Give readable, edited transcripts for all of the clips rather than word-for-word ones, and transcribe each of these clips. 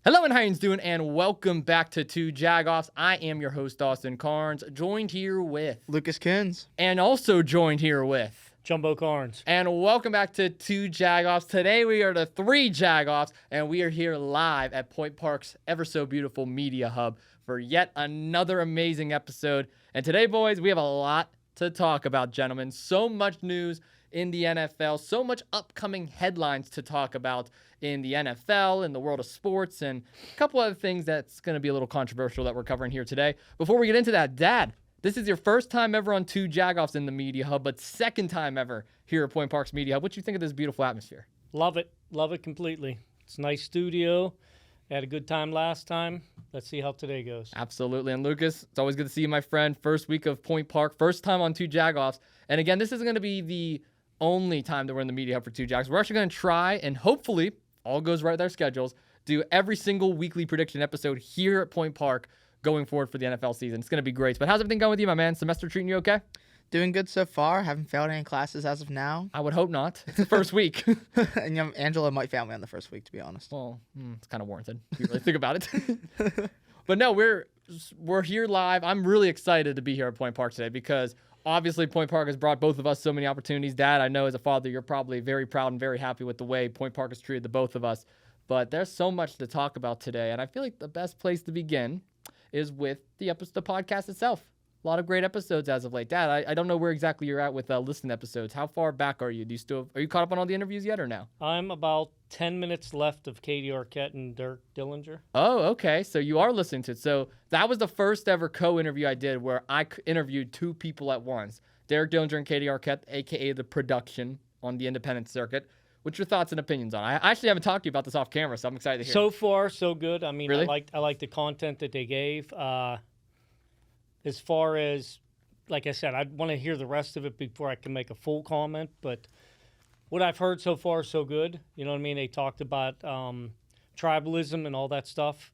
Hello and how you doing, and welcome back to Two Jagoffs. I am your host, Austin Cairns, joined here with Lucas Kuhns. And also joined here with Jumbo Cairns. And welcome back to Two Jagoffs. Today we are the Three Jagoffs, and we are here live at Point Park's ever so beautiful media hub for yet another amazing episode. And today, boys, we have a lot to talk about, gentlemen. So much news in the NFL, so much upcoming headlines to talk about in the NFL, in the world of sports, and a couple other things that's going to be a little controversial that we're covering here today. Before we get into that, Dad, this is your first time ever on Two Jagoffs in the Media Hub, but second time ever here at Point Park's Media Hub. What do you think of this beautiful atmosphere? Love it. Love it completely. It's a nice studio. Had a good time last time. Let's see how today goes. Absolutely. And Lucas, it's always good to see you, my friend. First week of Point Park, first time on Two Jagoffs. And again, this isn't going to be the only time that we're in the Media Hub for Two Jagoffs. We're actually going to try and hopefully all goes right with our schedules, do every single weekly prediction episode here at Point Park going forward for the NFL season. It's going to be great. But how's everything going with you, my man? Semester treating you okay? Doing good so far. Haven't failed any classes as of now. I would hope not. It's the first week. And Angela might fail me on the first week, to be honest. Well, it's kind of warranted if you really think about it. But no, we're here live. I'm really excited to be here at Point Park today because obviously Point Park has brought both of us so many opportunities. Dad, I know as a father, you're probably very proud and very happy with the way Point Park has treated the both of us. But there's so much to talk about today, and I feel like the best place to begin is with the podcast itself. A lot of great episodes as of late. Dad, I don't know where exactly you're at with listening episodes. How far back are you? Are you caught up on all the interviews yet or no? I'm about 10 minutes left of Katie Arquette and Dirk Dillinger. Oh, okay. So you are listening to it. So that was the first ever co-interview I did where I interviewed two people at once. Derek Dillinger and Katie Arquette, a.k.a. the production on the independent circuit. What's your thoughts and opinions on it? I actually haven't talked to you about this off camera, so I'm excited to hear. So far, so good. I mean, really? I like the content that they gave. As far as, like I said, I want to hear the rest of it before I can make a full comment. But what I've heard so far, so good. You know what I mean? They talked about tribalism and all that stuff,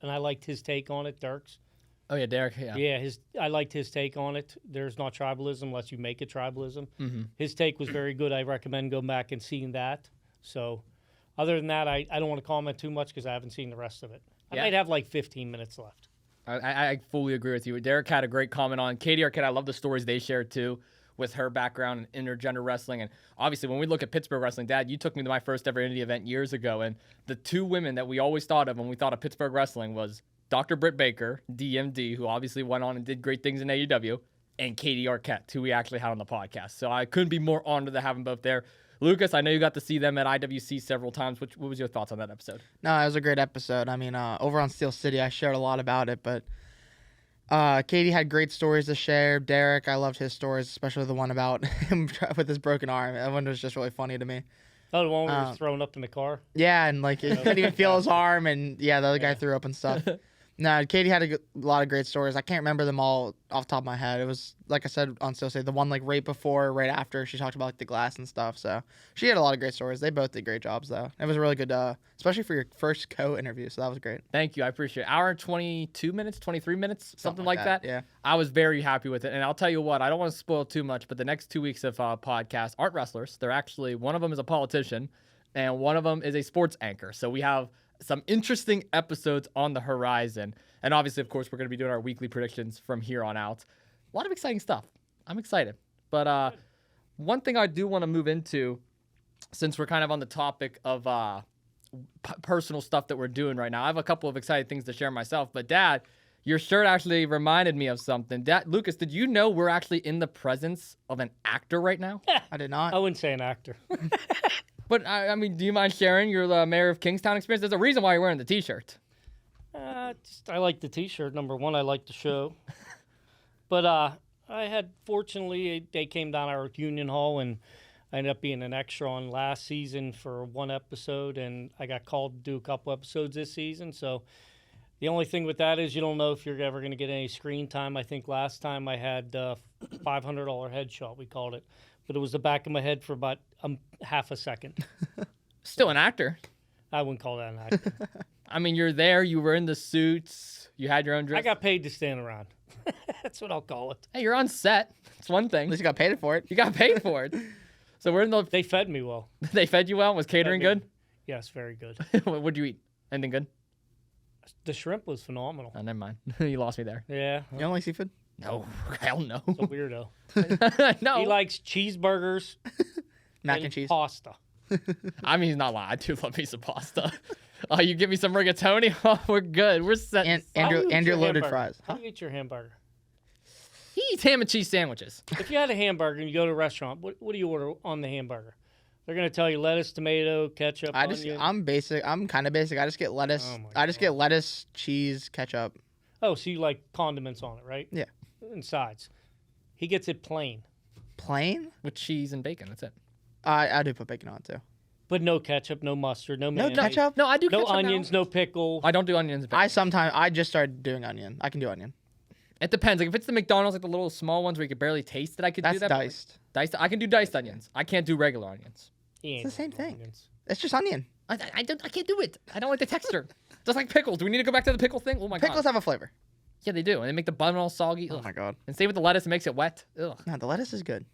and I liked his take on it, Dirk's. Oh, yeah, Derek, yeah. Yeah, I liked his take on it. There's not tribalism unless you make it tribalism. Mm-hmm. His take was very good. I recommend going back and seeing that. So other than that, I don't want to comment too much because I haven't seen the rest of it. I might have like 15 minutes left. I fully agree with you. Derek had a great comment on Katie Arquette. I love the stories they shared, too, with her background in intergender wrestling. And obviously, when we look at Pittsburgh wrestling, Dad, you took me to my first ever indie event years ago. And the two women that we always thought of when we thought of Pittsburgh wrestling was Dr. Britt Baker, DMD, who obviously went on and did great things in AEW, and Katie Arquette, who we actually had on the podcast. So I couldn't be more honored to have them both there. Lucas, I know you got to see them at IWC several times. What was your thoughts on that episode? No, it was a great episode. I mean, over on Steel City, I shared a lot about it, but Katie had great stories to share. Derek, I loved his stories, especially the one about him with his broken arm. That one was just really funny to me. Oh, the one where he was thrown up in the car? Yeah, and like he couldn't even feel his arm, and yeah, the other guy threw up and stuff. No, Katie had a lot of great stories. I can't remember them all off the top of my head. It was, like I said on Still Say, the one like right before, right after, she talked about like the glass and stuff. So she had a lot of great stories. They both did great jobs, though. It was really good, especially for your first co-interview. So that was great. Thank you. I appreciate it. Hour and 22 minutes, 23 minutes, something like that. Yeah. I was very happy with it. And I'll tell you what, I don't want to spoil too much, but the next 2 weeks of podcast aren't wrestlers. They're actually, one of them is a politician, and one of them is a sports anchor. So we have some interesting episodes on the horizon. And obviously, of course, we're going to be doing our weekly predictions from here on out. A lot of exciting stuff. I'm excited. But one thing I do want to move into, since we're kind of on the topic of personal stuff that we're doing right now, I have a couple of exciting things to share myself. But Dad, your shirt actually reminded me of something. Dad, Lucas, did you know we're actually in the presence of an actor right now? I did not. I wouldn't say an actor. But, I mean, do you mind sharing your mayor of Kingstown experience? There's a reason why you're wearing the T-shirt. I like the T-shirt. Number one, I like the show. But I had, fortunately, they came down our Union Hall, and I ended up being an extra on last season for one episode, and I got called to do a couple episodes this season. So the only thing with that is you don't know if you're ever going to get any screen time. I think last time I had $500 headshot, we called it. But it was the back of my head for about half a second. Still an actor. I wouldn't call that an actor. I mean, you're there. You were in the suits. You had your own dress. I got paid to stand around. That's what I'll call it. Hey, you're on set. It's one thing. At least you got paid for it. You got paid for it. So we're in the. They fed me well. They fed you well. Was catering good? Yes, very good. What'd you eat? Anything good? The shrimp was phenomenal. Oh, never mind. You lost me there. Yeah. You don't like seafood? No, hell no. It's a weirdo. No. He likes cheeseburgers Mac and cheese. pasta. I mean, he's not lying. I do love me some pasta. Oh, you give me some rigatoni? Oh, we're good. We're set. And How do you eat your your loaded hamburger? fries. How do you eat your hamburger? He eats ham and cheese sandwiches. If you had a hamburger and you go to a restaurant, what do you order on the hamburger? They're gonna tell you lettuce, tomato, ketchup, onion. I'm basic. I'm kind of basic. I just get lettuce. Oh my I just get lettuce, cheese, ketchup. Oh, so you like condiments on it, right? Yeah. And sides. He gets it plain, Plain? With cheese and bacon. That's it. I do put bacon on it too. but no ketchup, no mustard, no No mayonnaise, ketchup? No, I do no ketchup now. onions, no pickle. I don't do onions. and bacon. I just started doing onion. I can do onion. It depends. Like if it's the McDonald's, like the little small ones where you can barely taste it, I could That's do that. but, like, diced. Diced. I can do diced onions. I can't do regular onions. It's the same thing. It's just onion. I can't do it. I don't like the texture. Just like pickles. Do we need to go back to the pickle thing? Oh my Pickles god. have a flavor. Yeah, they do. And they make the bun all soggy. Oh Ugh. my god. And same with the lettuce, it makes it wet. Ugh. No, the lettuce is good.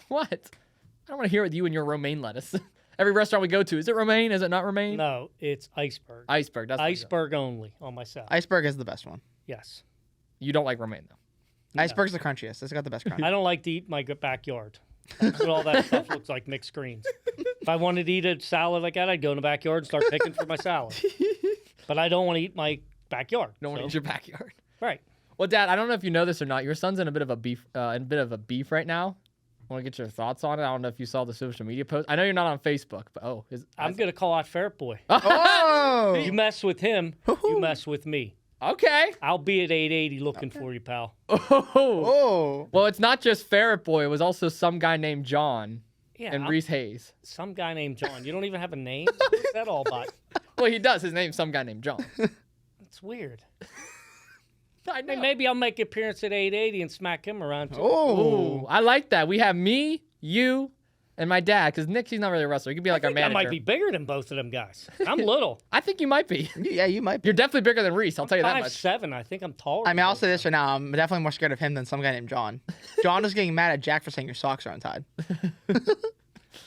What? I don't want to hear with you and your romaine lettuce. Every restaurant we go to, is it romaine? Is it not romaine? No, it's iceberg. Iceberg. That's what it is. Iceberg only on my salad. Iceberg is the best one. Yes. You don't like romaine though. No. Iceberg's the crunchiest. It's got the best crunch. I don't like to eat my backyard. That's what all that stuff looks like, mixed greens. If I wanted to eat a salad like that, I'd go in the backyard and start picking for my salad. But I don't want to eat my backyard. Don't want to eat your backyard. Right. Well, Dad, I don't know if you know this or not. Your son's in a bit of a beef right now. I want to get your thoughts on it. I don't know if you saw the social media post. I know you're not on Facebook, but I'm going to call out Ferret Boy. Oh! You mess with him, you mess with me. okay. I'll be at 880 looking for you, pal. Oh. Oh! Well, it's not just Ferret Boy. It was also some guy named John Yeah, and Reese Hayes. some guy named John. You don't even have a name? What's that all about? Well, he does. His name's some guy named John. It's weird. I know. Hey, maybe I'll make an appearance at 880 and smack him around too. Oh! Ooh, I like that. We have me, you, and my dad. Because Nick, he's not really a wrestler. He could be like our I manager. might be bigger than both of them guys. I'm little. I think you might be. Yeah, you might be. You're definitely bigger than Reese. I'll tell you that much. 5'7". I think I'm taller. I mean, than I'll both say of this right now. I'm definitely more scared of him than some guy named John. John was getting mad at Jack for saying your socks are untied. them.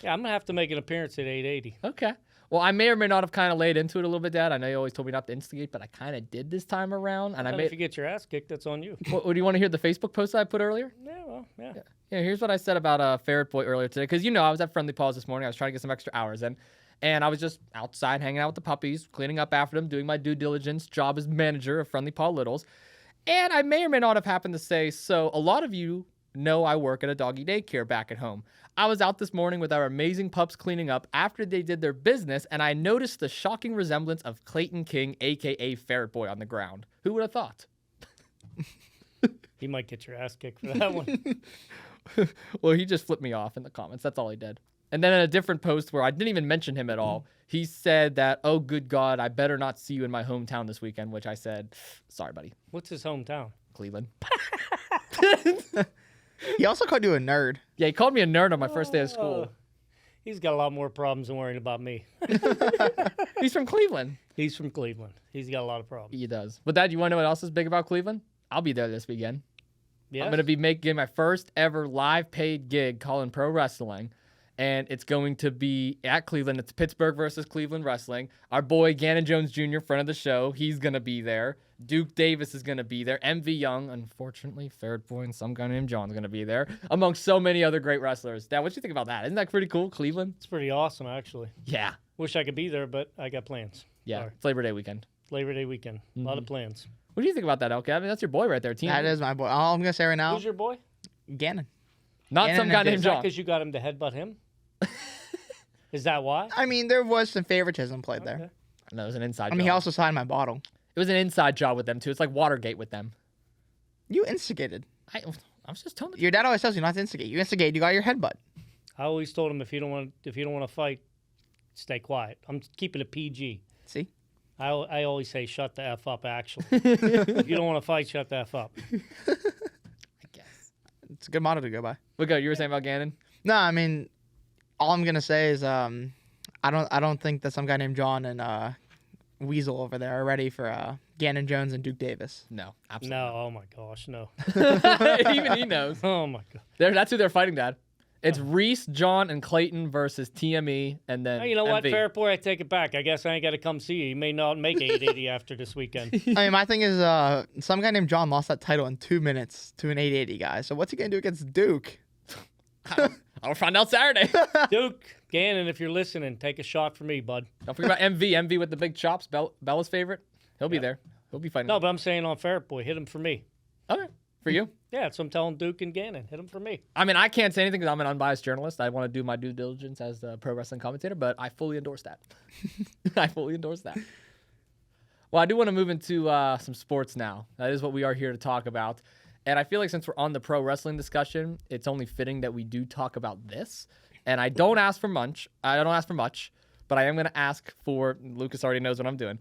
Yeah, I'm gonna have to make an appearance at 880. Okay. Well, I may or may not have kind of laid into it a little bit, Dad. I know you always told me not to instigate, but I kind of did this time around. And I And made. if you get your ass kicked, that's on you. What, do you want to hear the Facebook post that I put earlier? Yeah, well, yeah. Yeah, here's what I said about Ferret Boy earlier today. Because, I was at Friendly Paws this morning. I was trying to get some extra hours in. And I was just outside hanging out with the puppies, cleaning up after them, doing my due diligence job as manager of Friendly Paw Littles. And I may or may not have happened to say, so a lot of you know I work at a doggy daycare back at home. I was out this morning with our amazing pups cleaning up after they did their business, and I noticed the shocking resemblance of Clayton King, a.k.a. Ferret Boy, on the ground. Who would have thought? You might get your ass kicked for that one. Well, he just flipped me off in the comments. That's all he did. And then in a different post where I didn't even mention him at all, he said that, oh, good God, I better not see you in my hometown this weekend, which I said, sorry, buddy. What's his hometown? Cleveland. He also called you a nerd. Yeah, he called me a nerd on my first day of school. He's got a lot more problems than worrying about me. He's from Cleveland. He's from Cleveland. He's got a lot of problems. He does. But Dad, you want to know what else is big about Cleveland? I'll be there this weekend. Yes? I'm going to be making my first ever live paid gig calling pro wrestling. And it's going to be at Cleveland. It's Pittsburgh versus Cleveland Wrestling. Our boy Gannon Jones Jr., friend of the show, he's going to be there. Duke Davis is going to be there. MV Young, unfortunately, Ferret Boy and some guy named John's going to be there, among so many other great wrestlers. Dad, what do you think about that? Isn't that pretty cool, Cleveland? It's pretty awesome, actually. Yeah. Wish I could be there, but I got plans. Yeah, Sorry. it's Labor Day weekend. Labor Day weekend. A lot of plans. What do you think about that, LK? I mean, that's your boy right there, team. That is my boy. All I'm going to say right now, Who's your boy? Gannon. Not Gannon some guy and named Is that John. because you got him to headbutt him? Is that why? I mean, there was some favoritism played there. Okay. No, it was an inside I job. mean, he also signed my bottle. It was an inside job with them, too. It's like Watergate with them. You instigated. I was just telling you. Your dad always tells you not to instigate. You instigate, you got your headbutt. I always told him if you don't want to fight, stay quiet. I'm keeping it PG. See? I always say shut the F up, actually. If you don't want to fight, shut the F up. I guess. It's a good motto to go by. What go? You were saying about Gannon? No, I mean, all I'm gonna say is I don't think that some guy named John and Weasel over there are ready for Gannon Jones and Duke Davis. No, absolutely. No, oh my gosh, no. Even he knows. Oh my god. That's who they're fighting, Dad. It's Reese, John, and Clayton versus TME, and then You know what, MV. Fair Boy, I take it back. I guess I ain't got to come see you. You may not make 880 after this weekend. I mean, my thing is, some guy named John lost that title in 2 minutes to an 880 guy. So what's he gonna do against Duke? I'll find out Saturday. Duke, Gannon, if you're listening, take a shot for me, bud. Don't forget about MV. MV with the big chops. Bella's favorite. He'll be there. He'll be fighting. No, but I'm saying on Fair Boy, hit him for me. Okay. For you? Yeah, so I'm telling Duke and Gannon, hit him for me. I mean, I can't say anything because I'm an unbiased journalist. I want to do my due diligence as the pro wrestling commentator, but I fully endorse that. I fully endorse that. Well, I do want to move into some sports now. That is what we are here to talk about. And I feel like since we're on the pro wrestling discussion, it's only fitting that we do talk about this. And I don't ask for much. But I am going to ask for, Lucas already knows what I'm doing.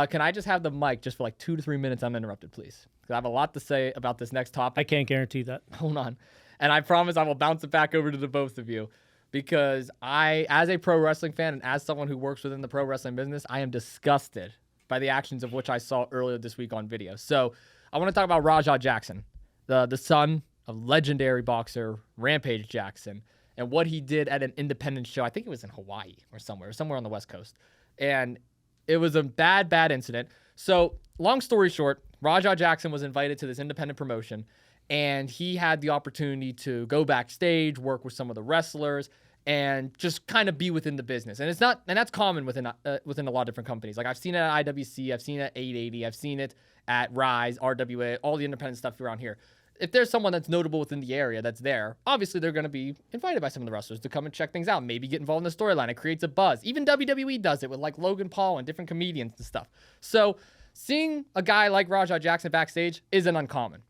Can I just have the mic just for like 2 to 3 minutes uninterrupted, please? Because I have a lot to say about this next topic. I can't guarantee that. Hold on. And I promise I will bounce it back over to the both of you. Because I, as a pro wrestling fan and as someone who works within the pro wrestling business, I am disgusted by the actions of which I saw earlier this week on video. So I want to talk about Rajah Jackson, the son of legendary boxer Rampage Jackson, and what he did at an independent show. I think it was in Hawaii or somewhere on the West Coast. And it was a bad incident. So long story short, Rajah Jackson was invited to this independent promotion, and he had the opportunity to go backstage, work with some of the wrestlers, and just kind of be within the business. And that's common within a lot of different companies. Like I've seen it at IWC, I've seen it at 880, I've seen it at Rise, RWA, all the independent stuff around here. If there's someone that's notable within the area that's there, obviously they're going to be invited by some of the wrestlers to come and check things out, maybe get involved in the storyline. It creates a buzz. Even WWE does it with like Logan Paul and different comedians and stuff. So seeing a guy like Rajah Jackson backstage isn't uncommon.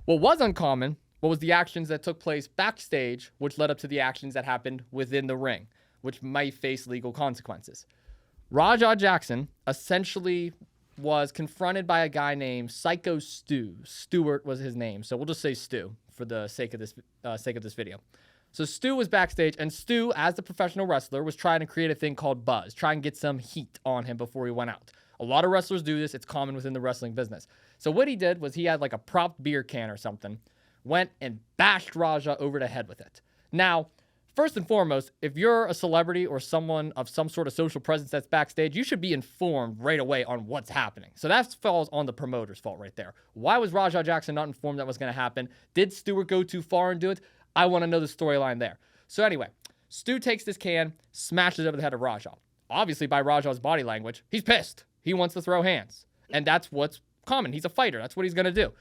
What was uncommon was the actions that took place backstage, which led up to the actions that happened within the ring, which might face legal consequences. Rajah Jackson essentially was confronted by a guy named Psycho Stu. Stewart was his name, so we'll just say Stu for the sake of this video. So Stu was backstage, and Stu, as the professional wrestler, was trying to create a thing called buzz, try and get some heat on him before he went out. A lot of wrestlers do this. It's common within the wrestling business. So what he did was he had like a propped beer can or something, went and bashed Rajah over the head with it. Now, first and foremost, if you're a celebrity or someone of some sort of social presence that's backstage, you should be informed right away on what's happening. So that falls on the promoter's fault right there. Why was Rajah Jackson not informed that was going to happen? Did Stewart go too far and do it? I want to know the storyline there. So anyway, Stu takes this can, smashes it over the head of Rajah. Obviously, by Rajah's body language, he's pissed. He wants to throw hands. And that's what's common. He's a fighter. That's what he's going to do.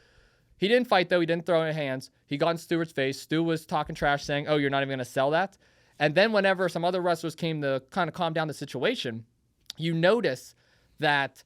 He didn't fight, though. He didn't throw any hands. He got in Stewart's face. Stu was talking trash, saying, oh, you're not even going to sell that? And then whenever some other wrestlers came to kind of calm down the situation, you notice that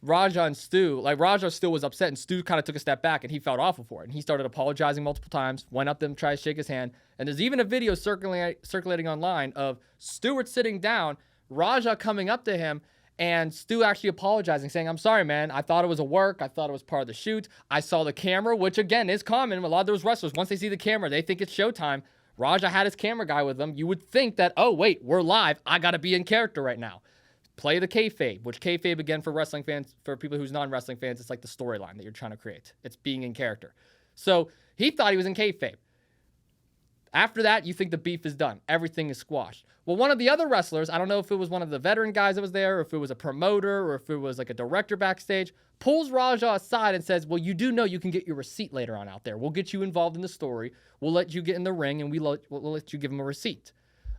Rajah still was upset, and Stu kind of took a step back, and he felt awful for it. And he started apologizing multiple times, went up to him, tried to shake his hand. And there's even a video circulating online of Stewart sitting down, Rajah coming up to him, and Stu actually apologizing, saying, I'm sorry, man. I thought it was a work. I thought it was part of the shoot. I saw the camera, which, again, is common. A lot of those wrestlers, once they see the camera, they think it's showtime. Rajah had his camera guy with him. You would think that, oh, wait, we're live. I got to be in character right now. Play the kayfabe, which kayfabe, again, for wrestling fans, for people who's non-wrestling fans, it's like the storyline that you're trying to create. It's being in character. So he thought he was in kayfabe. After that, you think the beef is done. Everything is squashed. Well, one of the other wrestlers, I don't know if it was one of the veteran guys that was there, or if it was a promoter, or if it was like a director backstage, pulls Rajah aside and says, well, you do know you can get your receipt later on out there. We'll get you involved in the story. We'll let you get in the ring, and we'll let you give him a receipt.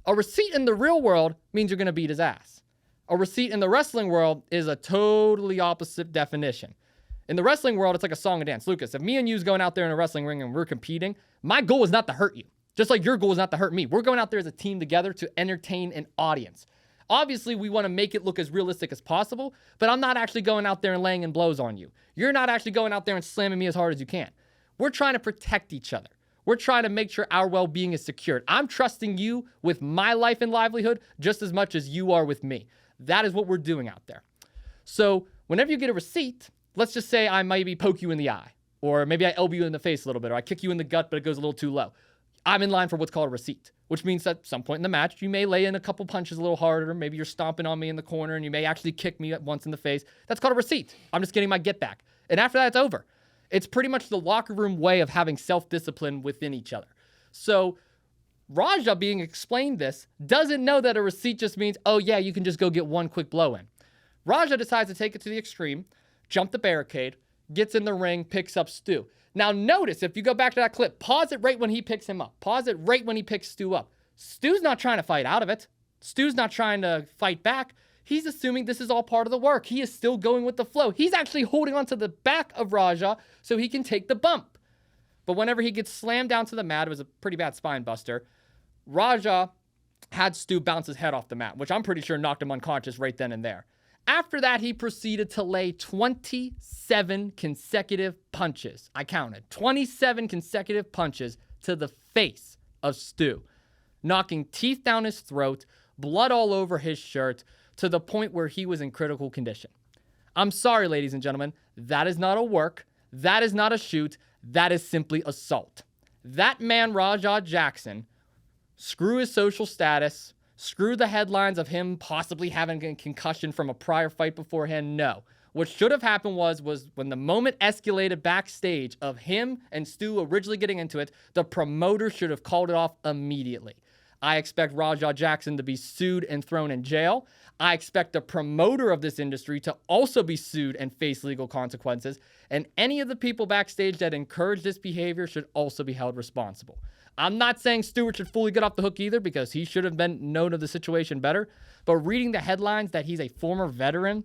A receipt in the real world means you're going to beat his ass. A receipt in the wrestling world is a totally opposite definition. In the wrestling world, it's like a song and dance. Lucas, if me and you's going out there in a wrestling ring and we're competing, my goal is not to hurt you. Just like your goal is not to hurt me. We're going out there as a team together to entertain an audience. Obviously, we want to make it look as realistic as possible, but I'm not actually going out there and laying in blows on you. You're not actually going out there and slamming me as hard as you can. We're trying to protect each other. We're trying to make sure our well-being is secured. I'm trusting you with my life and livelihood just as much as you are with me. That is what we're doing out there. So whenever you get a receipt, let's just say I maybe poke you in the eye, or maybe I elbow you in the face a little bit, or I kick you in the gut, but it goes a little too low. I'm in line for what's called a receipt, which means that at some point in the match, you may lay in a couple punches a little harder. Maybe you're stomping on me in the corner, and you may actually kick me once in the face. That's called a receipt. I'm just getting my get back. And after that, it's over. It's pretty much the locker room way of having self-discipline within each other. So Raja, being explained this, doesn't know that a receipt just means, oh yeah, you can just go get one quick blow in. Raja decides to take it to the extreme, jump the barricade, gets in the ring, picks up Stu. Now notice, if you go back to that clip, pause it right when he picks him up. Pause it right when he picks Stu up. Stu's not trying to fight out of it. Stu's not trying to fight back. He's assuming this is all part of the work. He is still going with the flow. He's actually holding onto the back of Raja so he can take the bump. But whenever he gets slammed down to the mat, it was a pretty bad spine buster, Raja had Stu bounce his head off the mat, which I'm pretty sure knocked him unconscious right then and there. After that, he proceeded to lay 27 consecutive punches. I counted 27 consecutive punches to the face of Stu, knocking teeth down his throat, blood all over his shirt, to the point where he was in critical condition. I'm sorry, ladies and gentlemen, that is not a work. That is not a shoot. That is simply assault. That man, Raja Jackson, screw his social status, screw the headlines of him possibly having a concussion from a prior fight beforehand. No. What should have happened was when the moment escalated backstage of him and Stu originally getting into it, the promoter should have called it off immediately. I expect Raja Jackson to be sued and thrown in jail. I expect the promoter of this industry to also be sued and face legal consequences. And any of the people backstage that encourage this behavior should also be held responsible. I'm not saying Stewart should fully get off the hook either, because he should have been known of the situation better. But reading the headlines that he's a former veteran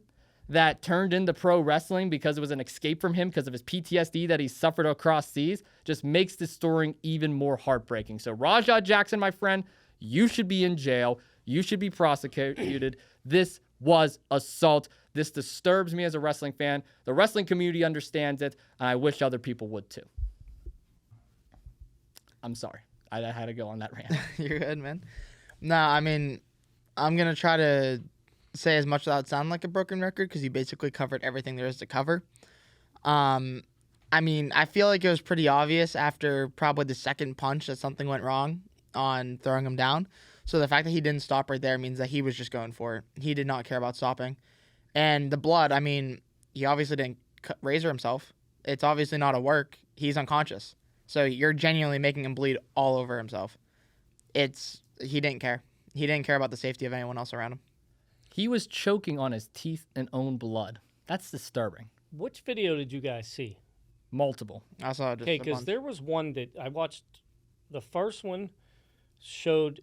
that turned into pro wrestling because it was an escape from him because of his PTSD that he suffered across seas just makes this story even more heartbreaking. So Raja Jackson, my friend, you should be in jail. You should be prosecuted. This was assault. This disturbs me as a wrestling fan. The wrestling community understands it, and I wish other people would too. I'm sorry. I had to go on that rant. You're good, man. No, I mean, I'm going to try to say as much without sounding like a broken record, because you basically covered everything there is to cover. I mean, I feel like it was pretty obvious after probably the second punch that something went wrong on throwing him down. So the fact that he didn't stop right there means that he was just going for it. He did not care about stopping. And the blood, I mean, he obviously didn't razor himself. It's obviously not a work. He's unconscious. So you're genuinely making him bleed all over himself. He didn't care. He didn't care about the safety of anyone else around him. He was choking on his teeth and own blood. That's disturbing. Which video did you guys see? Multiple. I saw just Okay, because there was one that I watched. The first one showed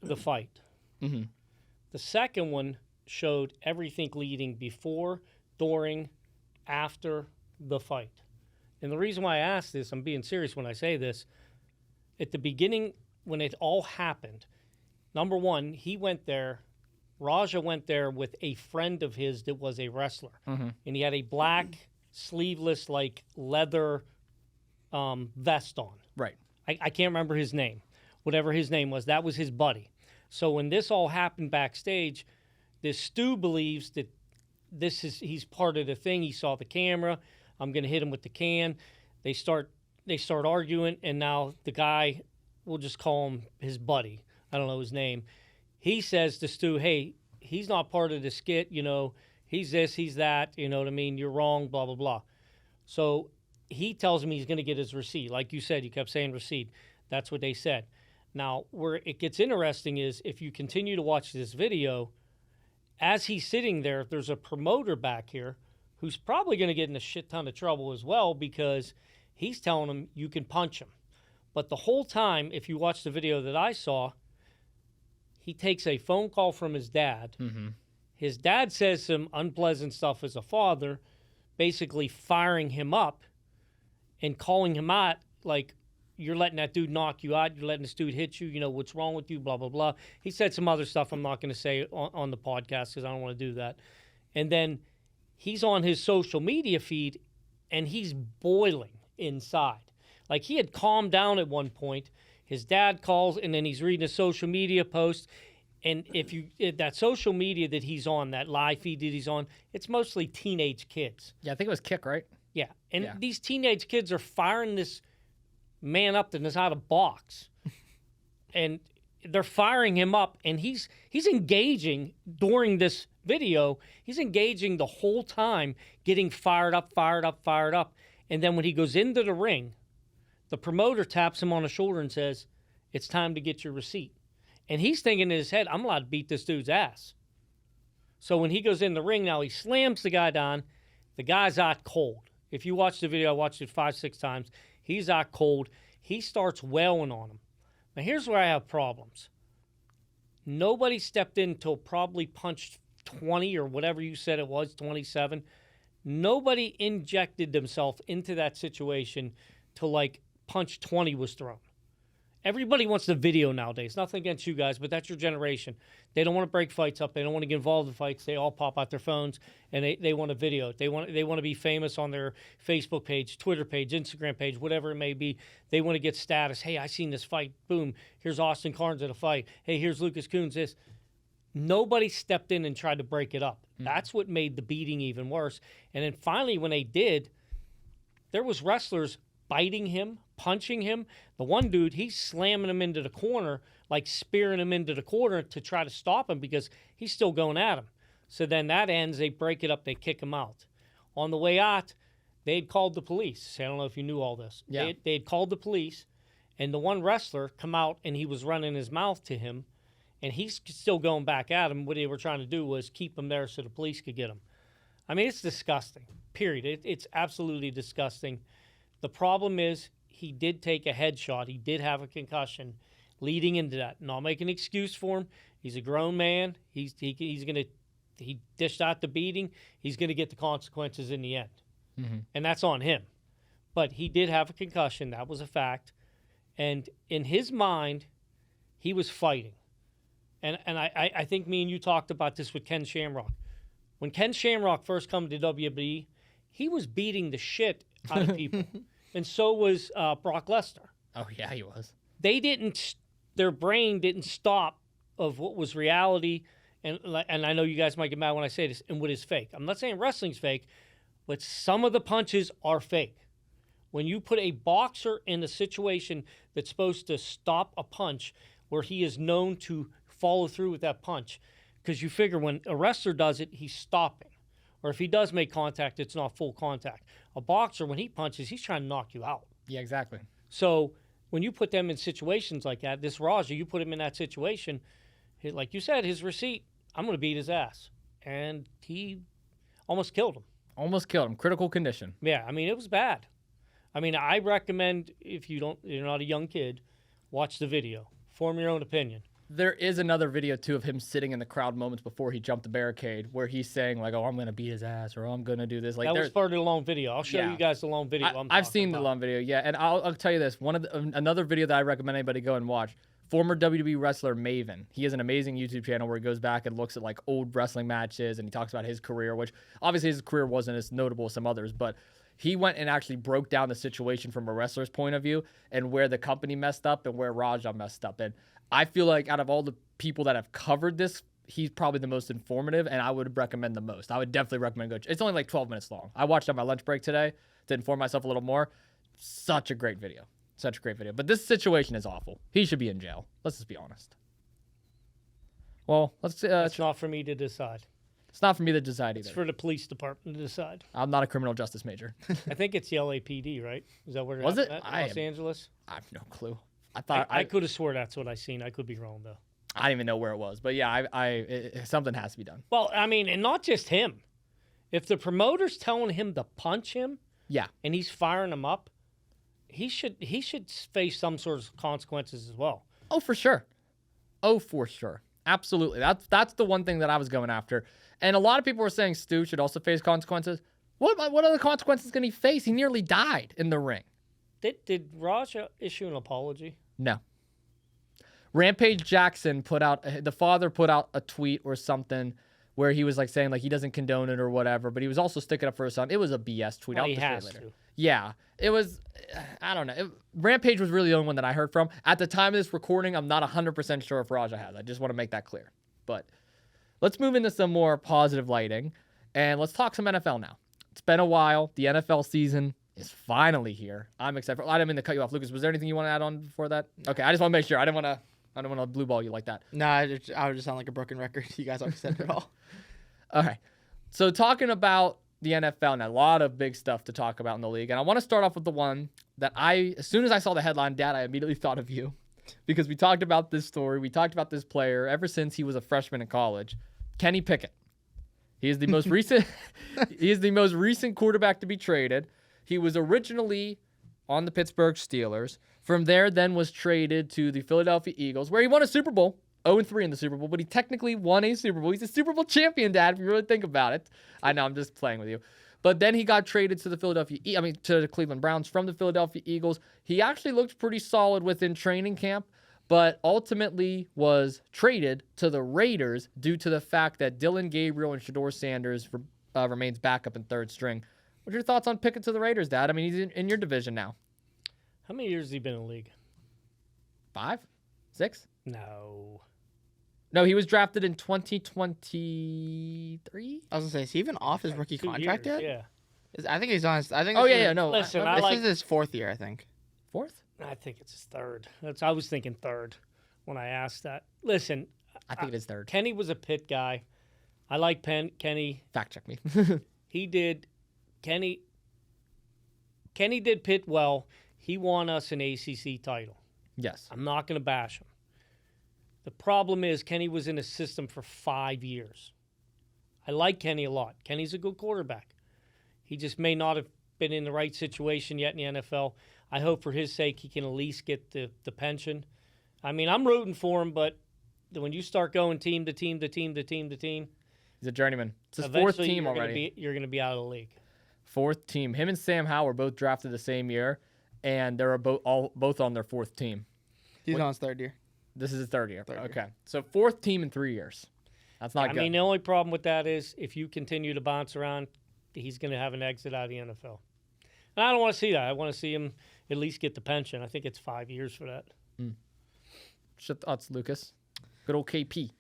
the fight. Mm-hmm. The second one showed everything leading before, during, after the fight. And the reason why I ask this, I'm being serious when I say this, at the beginning, when it all happened, number one, he went there, Raja went there with a friend of his that was a wrestler. Mm-hmm. And he had a black, sleeveless, like, leather vest on. Right. I can't remember his name. Whatever his name was, that was his buddy. So when this all happened backstage, this Stu believes that he's part of the thing. He saw the camera. I'm going to hit him with the can. They start arguing, and now the guy, we'll just call him his buddy. I don't know his name. He says to Stu, hey, he's not part of the skit, you know. He's this, he's that, you know what I mean? You're wrong, blah, blah, blah. So he tells him he's going to get his receipt. Like you said, you kept saying receipt. That's what they said. Now, where it gets interesting is if you continue to watch this video, as he's sitting there, there's a promoter back here who's probably going to get in a shit ton of trouble as well, because he's telling him you can punch him. But the whole time, if you watch the video that I saw, he takes a phone call from his dad. Mm-hmm. His dad says some unpleasant stuff as a father, basically firing him up and calling him out like, you're letting that dude knock you out. You're letting this dude hit you. You know, what's wrong with you, blah, blah, blah. He said some other stuff I'm not going to say on the podcast because I don't want to do that. And then he's on his social media feed, and he's boiling inside. Like, he had calmed down at one point. His dad calls, and then he's reading a social media post. And if that social media that he's on, that live feed that he's on, it's mostly teenage kids. Yeah, I think it was Kick, right? Yeah. And these teenage kids are firing this man up that knows how to box. And they're firing him up, and he's engaging during this video. He's engaging the whole time, getting fired up. And then when he goes into the ring, the promoter taps him on the shoulder and says, It's time to get your receipt. And he's thinking in his head, I'm allowed to beat this dude's ass. So when he goes in the ring now, he slams the guy down. The guy's out cold. If you watch the video, I watched it 5-6 times. He's out cold. He starts wailing on him. Now, here's where I have problems. Nobody stepped in until probably punched 20 or whatever you said it was, 27. Nobody injected themselves into that situation till like punch 20 was thrown. Everybody wants the video nowadays. Nothing against you guys, but that's your generation. They don't want to break fights up. They don't want to get involved in fights. They all pop out their phones and they want a video. They want to be famous on their Facebook page, Twitter page, Instagram page, whatever it may be. They want to get status. Hey, I seen this fight. Boom. Here's Austin Cairns at a fight. Hey, here's Lucas Kuhns. This. Nobody stepped in and tried to break it up. That's what made the beating even worse. And then finally, when they did, there was wrestlers biting him, punching him. The one dude, he's slamming him into the corner, like spearing him into the corner to try to stop him because he's still going at him. So then that ends, they break it up, they kick him out. On the way out, they'd called the police. I don't know if you knew all this. Yeah. They'd called the police, and the one wrestler come out, and he was running his mouth to him, and he's still going back at him. What they were trying to do was keep him there so the police could get him. I mean, it's disgusting, period. It's absolutely disgusting. The problem is he did take a headshot. He did have a concussion leading into that. And I'll make an excuse for him. He's a grown man. He dished out the beating. He's going to get the consequences in the end. Mm-hmm. And that's on him. But he did have a concussion. That was a fact. And in his mind, he was fighting. And I think me and you talked about this with Ken Shamrock. When Ken Shamrock first came to WWE, he was beating the shit out of people. And so was Brock Lesnar. Oh, yeah, he was. Their brain didn't stop of what was reality. And I know you guys might get mad when I say this, and what is fake. I'm not saying wrestling's fake, but some of the punches are fake. When you put a boxer in a situation that's supposed to stop a punch where he is known to follow through with that punch, because you figure when a wrestler does it, he's stopping. Or if he does make contact, it's not full contact. A boxer, when he punches, he's trying to knock you out. Yeah, exactly. So when you put them in situations like that, this Raja, you put him in that situation, like you said, his receipt, I'm going to beat his ass. And he almost killed him. Almost killed him. Critical condition. Yeah, I mean, it was bad. I mean, I recommend, if you're not a young kid, watch the video. Form your own opinion. There is another video, too, of him sitting in the crowd moments before he jumped the barricade where he's saying, like, oh, I'm going to beat his ass or I'm going to do this. Like, that was part of the long video. I'll show you guys the long video. I've seen the long video, yeah. And I'll tell you this. Another video that I recommend anybody go and watch, former WWE wrestler Maven. He has an amazing YouTube channel where he goes back and looks at, like, old wrestling matches and he talks about his career, which obviously his career wasn't as notable as some others, but he went and actually broke down the situation from a wrestler's point of view and where the company messed up and where Raja messed up. And I feel like out of all the people that have covered this, he's probably the most informative, and I would recommend the most. I would definitely recommend it's only like 12 minutes long. I watched it on my lunch break today to inform myself a little more. Such a great video. Such a great video. But this situation is awful. He should be in jail. Let's just be honest. Well, let's... it's not for me to decide. It's not for me to decide either. It's for the police department to decide. I'm not a criminal justice major. I think it's the LAPD, right? Is that where it was? It Los Angeles? I have no clue. I could have swore that's what I seen. I could be wrong though. I didn't even know where it was, but yeah, something has to be done. Well, I mean, and not just him. If the promoter's telling him to punch him, yeah, and he's firing him up, he should face some sort of consequences as well. Oh, for sure. Absolutely. That's the one thing that I was going after. And a lot of people were saying Stu should also face consequences. What other consequences can he face? He nearly died in the ring. Did Raja issue an apology? No. Rampage Jackson the father put out a tweet or something where he was like saying like he doesn't condone it or whatever, but he was also sticking up for his son. It was a BS tweet. Well, he has to. Yeah, it was, I don't know. Rampage was really the only one that I heard from. At the time of this recording, I'm not 100% sure if Raja has. I just want to make that clear. But let's move into some more positive lighting, and let's talk some NFL now. It's been a while. The NFL season is finally here. I'm excited. I didn't mean to cut you off, Lucas. Was there anything you want to add on before that? Okay, I just want to make sure. I don't want to blue ball you like that. No, I would just sound like a broken record. You guys already said it all. All right. So talking about the NFL now, a lot of big stuff to talk about in the league. And I want to start off with the one that as soon as I saw the headline, Dad, I immediately thought of you. because we talked about this story. We talked about this player ever since he was a freshman in college. Kenny Pickett. He is the most recent. He is the most recent quarterback to be traded. He was originally on the Pittsburgh Steelers. From there, then was traded to the Philadelphia Eagles, where he won a Super Bowl, 0-3 in the Super Bowl, but he technically won a Super Bowl. He's a Super Bowl champion, Dad, if you really think about it. I know, I'm just playing with you. But then he got traded to the to the Cleveland Browns from the Philadelphia Eagles. He actually looked pretty solid within training camp, but ultimately was traded to the Raiders due to the fact that Dylan Gabriel and Shedeur Sanders remains backup and third string. What's your thoughts on Pickett to the Raiders, Dad? I mean, he's in your division now. How many years has he been in the league? 5? 6? No. No, he was drafted in 2023. I was gonna say, is he even off his rookie 2 contract years, yet? Yeah. I think he's on. I think. Oh, this yeah, is- yeah, no. Listen, I- This is his 4th year, I think. 4th? I think it's his 3rd. I was thinking 3rd when I asked that. Listen, I think it is 3rd. Kenny was a Pitt guy. I like Kenny. Fact check me. He did. Kenny did Pitt well. He won us an ACC title. Yes. I'm not going to bash him. The problem is Kenny was in a system for 5 years. I like Kenny a lot. Kenny's a good quarterback. He just may not have been in the right situation yet in the NFL. I hope for his sake he can at least get the pension. I mean, I'm rooting for him, but when you start going team to team to team to team to team, He's a journeyman. It's his 4th eventually team already. you're going to be out of the league. 4th team. Him and Sam Howell were both drafted the same year, and they're both on their 4th team. He's on his 3rd year. This is his 3rd year. Third year. Okay. So 4th team in 3 years. That's not I good. mean, the only problem with that is if you continue to bounce around, he's going to have an exit out of the NFL. And I don't want to see that. I want to see him at least get the pension. I think it's 5 years for that. What's your thoughts, Lucas? Good old KP.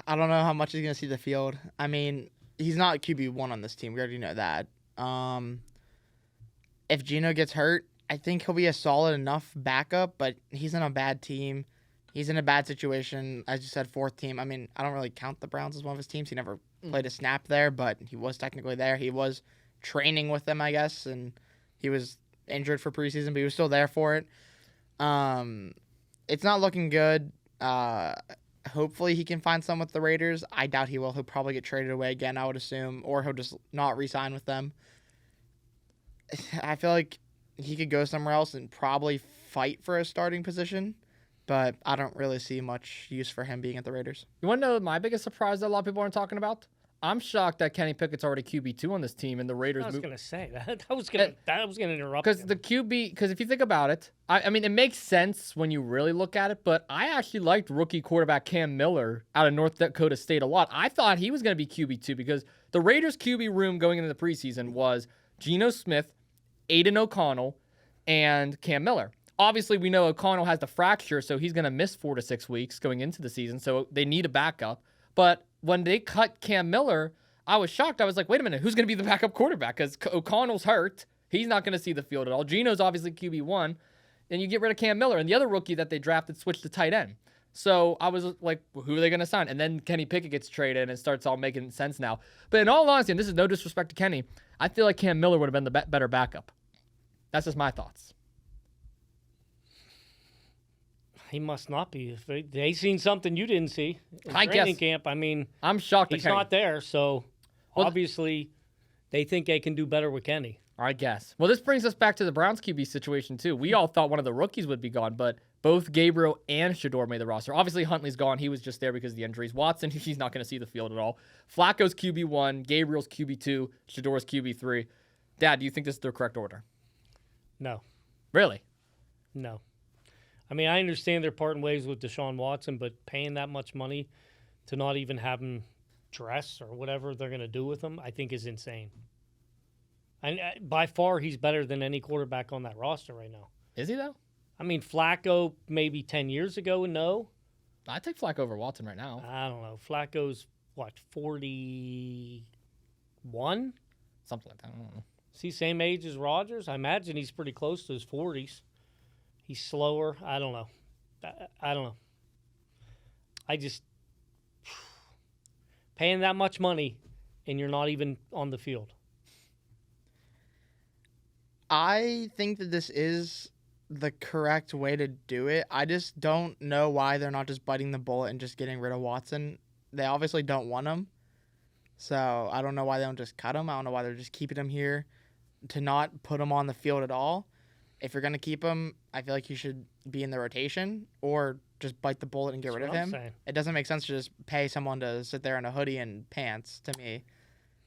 I don't know how much he's gonna see the field. I mean, he's not QB1 on this team. We already know that. If Geno gets hurt, I think he'll be a solid enough backup, but he's in a bad team. He's in a bad situation. As you said, 4th team. I mean, I don't really count the Browns as one of his teams. He never played a snap there, but he was technically there. He was training with them, I guess, and he was injured for preseason, but he was still there for it. It's not looking good. Hopefully he can find some with the Raiders. I doubt he will. He'll probably get traded away again, I would assume, or he'll just not re-sign with them. I feel like he could go somewhere else and probably fight for a starting position, but I don't really see much use for him being at the Raiders. You want to know my biggest surprise that a lot of people aren't talking about? I'm shocked that Kenny Pickett's already QB2 on this team, and the Raiders. I was going to say that. I was going to interrupt because him. the QB. Because if you think about it, I mean, it makes sense when you really look at it. But I actually liked rookie quarterback Cam Miller out of North Dakota State a lot. I thought he was going to be QB2 because the Raiders' QB room going into the preseason was Geno Smith, Aiden O'Connell, and Cam Miller. Obviously, we know O'Connell has the fracture, so he's going to miss 4 to 6 weeks going into the season. So they need a backup. But when they cut Cam Miller, I was shocked. I was like, wait a minute, who's going to be the backup quarterback? Because O'Connell's hurt. He's not going to see the field at all. Geno's obviously QB1. Then you get rid of Cam Miller. And the other rookie that they drafted switched to tight end. So I was like, who are they going to sign? And then Kenny Pickett gets traded, and it starts all making sense now. But in all honesty, and this is no disrespect to Kenny, I feel like Cam Miller would have been the better backup. That's just my thoughts. He must not be. If they seen something you didn't see in I training guess. camp. I mean, I'm shocked he's at Kenny. not there, so Well, obviously they think they can do better with Kenny. I guess. Well, this brings us back to the Browns QB situation, too. We all thought one of the rookies would be gone, but both Gabriel and Shedeur made the roster. Obviously, Huntley's gone. He was just there because of the injuries. Watson, he's not going to see the field at all. Flacco's QB1, Gabriel's QB2, Shedeur's QB3. Dad, do you think this is the correct order? No, Really? no. I mean, I understand they're parting ways with Deshaun Watson, but paying that much money to not even have him dress or whatever they're going to do with him, I think is insane. And by far, he's better than any quarterback on that roster right now. Is he, though? I mean, Flacco maybe 10 years ago, no. I'd take Flacco over Watson right now. I don't know. Flacco's, 41? Something like that. I don't know. Is he same age as Rodgers? I imagine he's pretty close to his 40s. He's slower. I don't know. I don't know. I just paying that much money and you're not even on the field. I think that this is the correct way to do it. I just don't know why they're not just biting the bullet and just getting rid of Watson. They obviously don't want him. So I don't know why they don't just cut him. I don't know why they're just keeping him here to not put him on the field at all. If you're going to keep him, I feel like you should be in the rotation or just bite the bullet and get rid of him. It doesn't make sense to just pay someone to sit there in a hoodie and pants to me.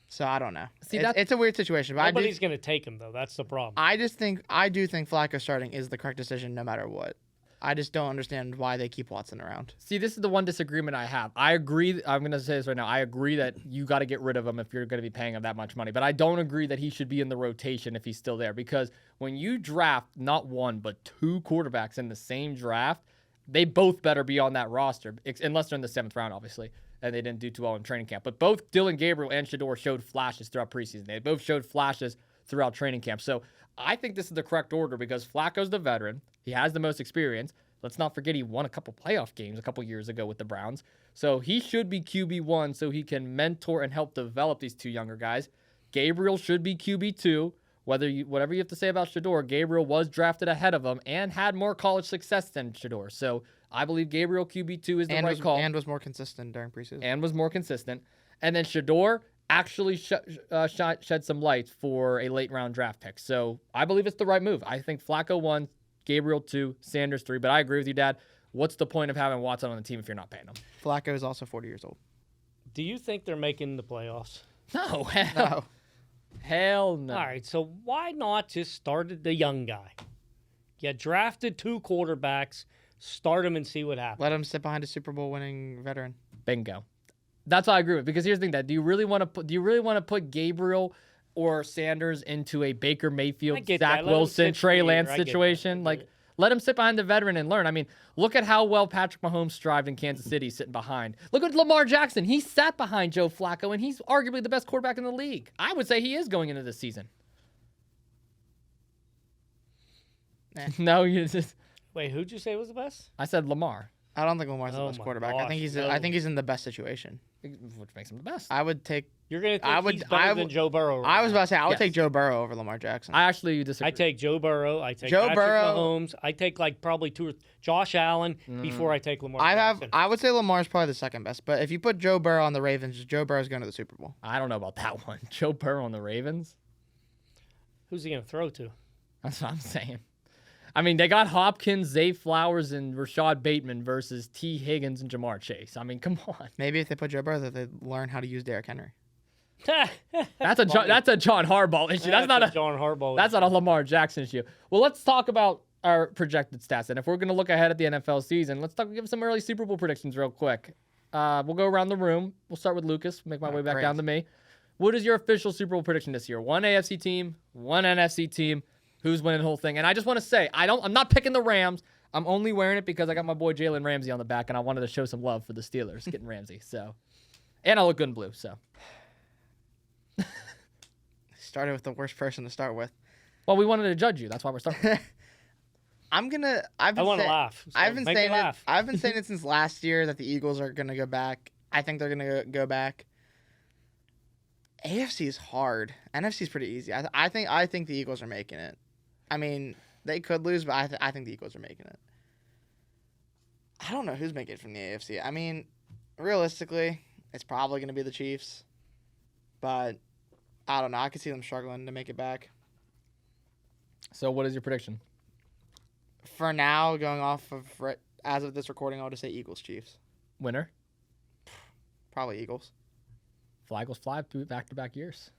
So I don't know. See, it's a weird situation. But nobody's going to take him, though. That's the problem. I do think Flacco starting is the correct decision no matter what. I just don't understand why they keep Watson around. See, this is the one disagreement I have. I agree. I'm going to say this right now. I agree that you got to get rid of him if you're going to be paying him that much money. But I don't agree that he should be in the rotation if he's still there. Because when you draft not one, but 2 quarterbacks in the same draft, they both better be on that roster. Unless they're in the 7th round, obviously. And they didn't do too well in training camp. But both Dylan Gabriel and Shedeur showed flashes throughout preseason. They both showed flashes throughout training camp. So I think this is the correct order because Flacco's the veteran. He has the most experience. Let's not forget he won a couple playoff games a couple years ago with the Browns. So he should be QB1 so he can mentor and help develop these 2 younger guys. Gabriel should be QB2. Whatever you have to say about Shedeur, Gabriel was drafted ahead of him and had more college success than Shedeur. So I believe Gabriel QB2 is the right call. And was more consistent during preseason. And then Shedeur actually shed some light for a late round draft pick. So I believe it's the right move. I think Flacco 1, Gabriel 2, Sanders 3. But I agree with you, Dad. What's the point of having Watson on the team if you're not paying him? Flacco is also 40 years old. Do you think they're making the playoffs? No. No. Hell no. All right, so why not just start the young guy? You drafted 2 quarterbacks, start him and see what happens. Let him sit behind a Super Bowl winning veteran. Bingo. That's what I agree with. Because here's the thing, Dad. Do you really want to put Gabriel or Sanders into a Baker Mayfield, Zach Wilson, Trey Lance situation? Let him sit behind the veteran and learn. I mean, look at how well Patrick Mahomes thrived in Kansas City sitting behind. Look at Lamar Jackson. He sat behind Joe Flacco, and he's arguably the best quarterback in the league. I would say he is going into this season. No, you just... Wait, who'd you say was the best? I said Lamar. I don't think Lamar's the best quarterback. Gosh, I think he's in the best situation. Which makes him the best. I would take... You're going to think he's better than Joe Burrow. I was about to say, I would take Joe Burrow over Lamar Jackson. I actually disagree. I take Joe Burrow. I take Patrick Mahomes. I take probably 2 or Josh Allen before I take Lamar Jackson. I would say Lamar's probably the second best. But if you put Joe Burrow on the Ravens, Joe Burrow's going to the Super Bowl. I don't know about that one. Joe Burrow on the Ravens? Who's he going to throw to? That's what I'm saying. I mean, they got Hopkins, Zay Flowers, and Rashad Bateman versus T. Higgins and Jamar Chase. I mean, come on. Maybe if they put Joe Burrow, they learn how to use Derrick Henry. That's a John Harbaugh issue. That's not a John Harbaugh. That's not a Lamar Jackson issue. Well, let's talk about our projected stats. And if we're going to look ahead at the NFL season, let's give some early Super Bowl predictions real quick. We'll go around the room. We'll start with Lucas. Make my way back down to me. What is your official Super Bowl prediction this year? 1 AFC team, 1 NFC team. Who's winning the whole thing? And I just want to say, I'm not picking the Rams. I'm only wearing it because I got my boy Jalen Ramsey on the back, and I wanted to show some love for the Steelers getting Ramsey. So, and I look good in blue. So, started with the worst person to start with. Well, we wanted to judge you. That's why we're starting. I want to laugh. So I've been saying it since last year that the Eagles are gonna go back. I think they're gonna go back. AFC is hard. NFC is pretty easy. I think the Eagles are making it. I mean, they could lose, but I think the Eagles are making it. I don't know who's making it from the AFC. I mean, realistically, it's probably going to be the Chiefs. But I don't know. I could see them struggling to make it back. So what is your prediction? For now, going off of as of this recording, I'll just say Eagles, Chiefs. Winner? Probably Eagles. Flag was fly back-to-back years.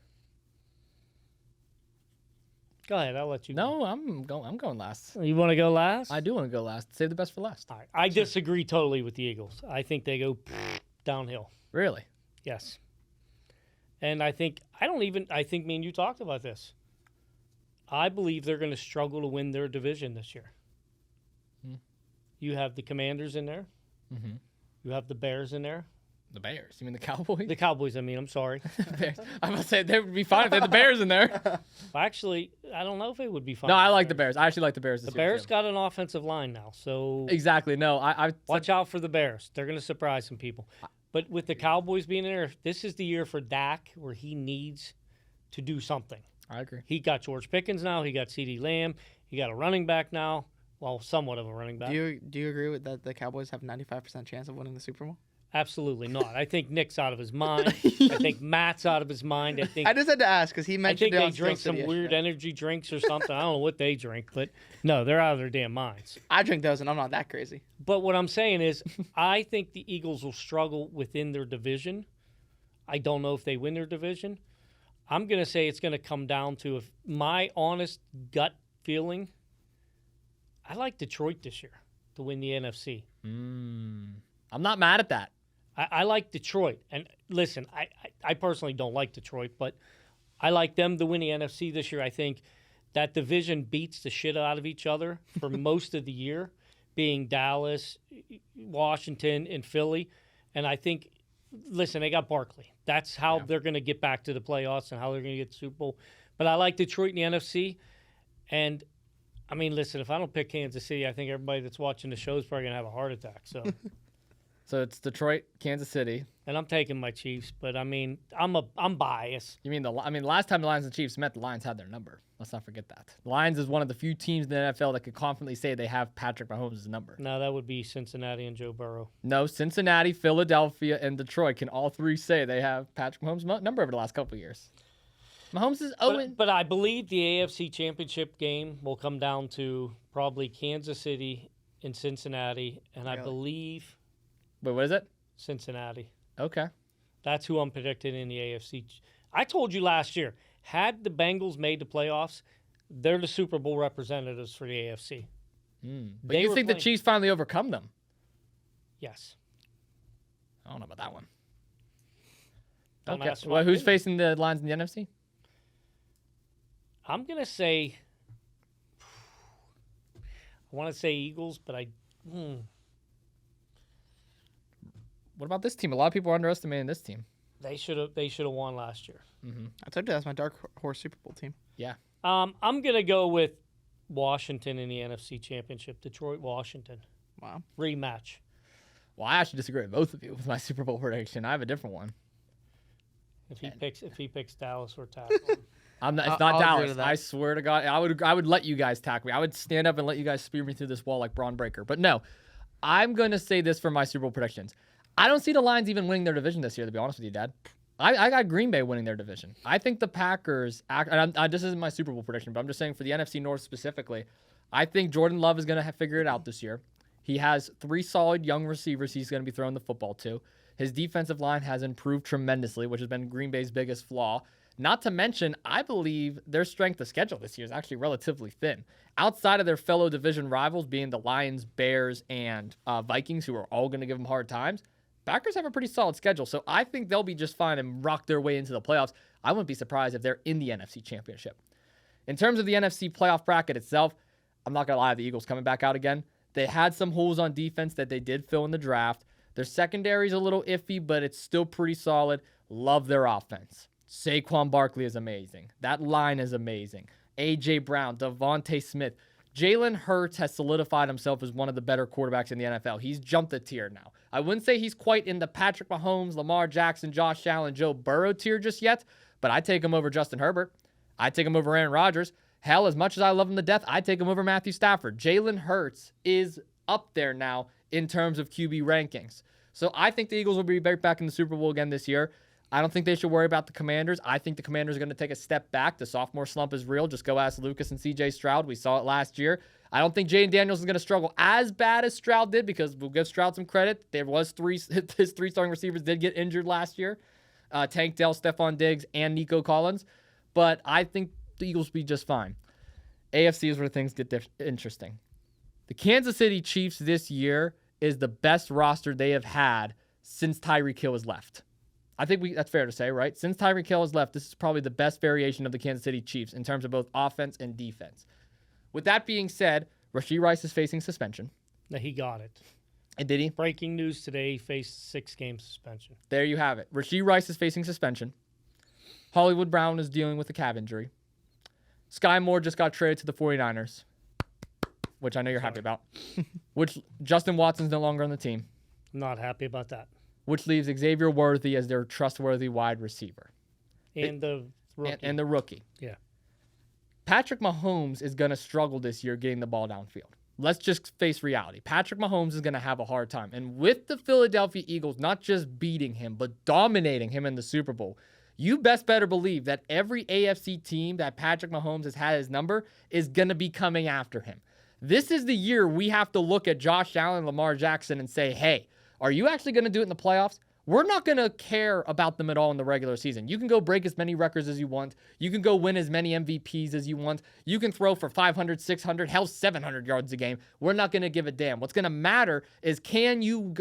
Go ahead, I'll let you. No, I'm going last. You want to go last? I do want to go last. Save the best for last. All right. I disagree totally with the Eagles. I think they go downhill. Really? Yes. And I think me and you talked about this. I believe they're going to struggle to win their division this year. You have the Commanders in there. Mm-hmm. You have the Bears in there. The Bears? You mean the Cowboys? The Cowboys, I'm sorry. I'm going to say they would be fine if they had the Bears in there. Well, actually, I don't know if it would be fine. No, I like the Bears. I actually like the Bears this year. The Bears got an offensive line now, so... Exactly. No, I watch out for the Bears. They're going to surprise some people. But with the Cowboys being in there, this is the year for Dak where he needs to do something. I agree. He got George Pickens now. He got CeeDee Lamb. He got a running back now. Well, somewhat of a running back. Do you agree with that? The Cowboys have 95% chance of winning the Super Bowl. Absolutely not. I think Nick's out of his mind. I think Matt's out of his mind. I just had to ask because he I mentioned think it they on drink Steel some City weird yesterday. energy drinks or something. I don't know what they drink, but no, they're out of their damn minds. I drink those, and I'm not that crazy. But what I'm saying is, I think the Eagles will struggle within their division. I don't know if they win their division. I'm going to say it's going to come down to, if my honest gut feeling, I like Detroit this year to win the NFC. I'm not mad at that. I like Detroit. And listen, I personally don't like Detroit, but I like them to win the NFC this year. I think that division beats the shit out of each other for most of the year, being Dallas, Washington, and Philly. And I think, listen, they got Barkley. That's how they're going to get back to the playoffs and how they're going to get the Super Bowl. But I like Detroit in the NFC. And, I mean, listen, if I don't pick Kansas City, I think everybody that's watching the show is probably going to have a heart attack. So, So it's Detroit, Kansas City. and I'm taking my Chiefs, but I mean, I'm biased. You mean last time the Lions and Chiefs met, the Lions had their number. Let's not forget that. The Lions is one of the few teams in the NFL that could confidently say they have Patrick Mahomes' number. No, that would be Cincinnati and Joe Burrow. No, Cincinnati, Philadelphia, and Detroit can all three say they have Patrick Mahomes' number over the last couple of years. Mahomes is 0. But I believe the AFC Championship game will come down to probably Kansas City and Cincinnati, and I Really? believe Wait, what is it? Cincinnati. Okay. That's who I'm predicting in the AFC. I told you last year, had the Bengals made the playoffs, they're the Super Bowl representatives for the AFC. But They you were think the playing- Chiefs finally overcome them? Yes. I don't know about that one. Don't Okay. ask my Well, who's opinion. facing the Lions in the NFC? I'm going to say, I want to say Eagles, but What about this team? A lot of people are underestimating this team. they should have won last year. I told you that's my dark horse Super Bowl team. Yeah. I'm going to go with Washington in the NFC Championship. Detroit, Washington. Wow. Rematch. Well, I actually disagree with both of you with my Super Bowl prediction. I have a different one. If he picks Dallas or tackle. It's I'll not agree Dallas. with that. I swear to God, I would let you guys tackle me. I would stand up and let you guys spear me through this wall like Braun Breaker. But no, I'm going to say this for my Super Bowl predictions. I don't see the Lions even winning their division this year, to be honest with you, Dad. I got Green Bay winning their division. I think the Packers, this isn't my Super Bowl prediction, but I'm just saying for the NFC North specifically, I think Jordan Love is going to figure it out this year. He has 3 solid young receivers he's going to be throwing the football to. His defensive line has improved tremendously, which has been Green Bay's biggest flaw. Not to mention, I believe their strength of schedule this year is actually relatively thin. Outside of their fellow division rivals being the Lions, Bears, and Vikings, who are all going to give them hard times, Packers have a pretty solid schedule. So I think they'll be just fine and rock their way into the playoffs. I wouldn't be surprised if they're in the NFC Championship. In terms of the NFC playoff bracket itself, I'm not going to lie, the Eagles coming back out again. They had some holes on defense that they did fill in the draft. Their secondary is a little iffy, but it's still pretty solid. Love their offense. Saquon Barkley is amazing. That line is amazing. A.J. Brown, Devontae Smith. Jalen Hurts has solidified himself as one of the better quarterbacks in the NFL. He's jumped a tier now. I wouldn't say he's quite in the Patrick Mahomes, Lamar Jackson, Josh Allen, Joe Burrow tier just yet, but I take him over Justin Herbert. I take him over Aaron Rodgers. Hell, as much as I love him to death, I take him over Matthew Stafford. Jalen Hurts is up there now in terms of QB rankings. So I think the Eagles will be right back in the Super Bowl again this year. I don't think they should worry about the Commanders. I think the Commanders are going to take a step back. The sophomore slump is real. Just go ask Lucas and CJ Stroud. We saw it last year. I don't think Jaden Daniels is going to struggle as bad as Stroud did, because we'll give Stroud some credit. There was his 3 starting receivers did get injured last year. Tank Dell, Stephon Diggs, and Nico Collins. But I think the Eagles will be just fine. AFC is where things get interesting. The Kansas City Chiefs this year is the best roster they have had since Tyreek Hill has left. I think that's fair to say, right? Since Tyreek Hill has left, this is probably the best variation of the Kansas City Chiefs in terms of both offense and defense. With that being said, Rashee Rice is facing suspension. No, he got it. And did he? Breaking news today, he faced 6-game suspension. There you have it. Rashee Rice is facing suspension. Hollywood Brown is dealing with a calf injury. Sky Moore just got traded to the 49ers, which I know you're happy about. Which Justin Watson's no longer on the team, Not happy about that. which leaves Xavier Worthy as their trustworthy wide receiver. And the rookie. And the rookie. Yeah. Patrick Mahomes is going to struggle this year getting the ball downfield. let's just face reality. Patrick Mahomes is going to have a hard time. And with the Philadelphia Eagles not just beating him, but dominating him in the Super Bowl, you best better believe that every AFC team that Patrick Mahomes has had his number is going to be coming after him. This is the year we have to look at Josh Allen and Lamar Jackson and say, hey, are you actually going to do it in the playoffs? We're not going to care about them at all in the regular season. You can go break as many records as you want. You can go win as many MVPs as you want. You can throw for 500, 600, hell, 700 yards a game. We're not going to give a damn. What's going to matter is can you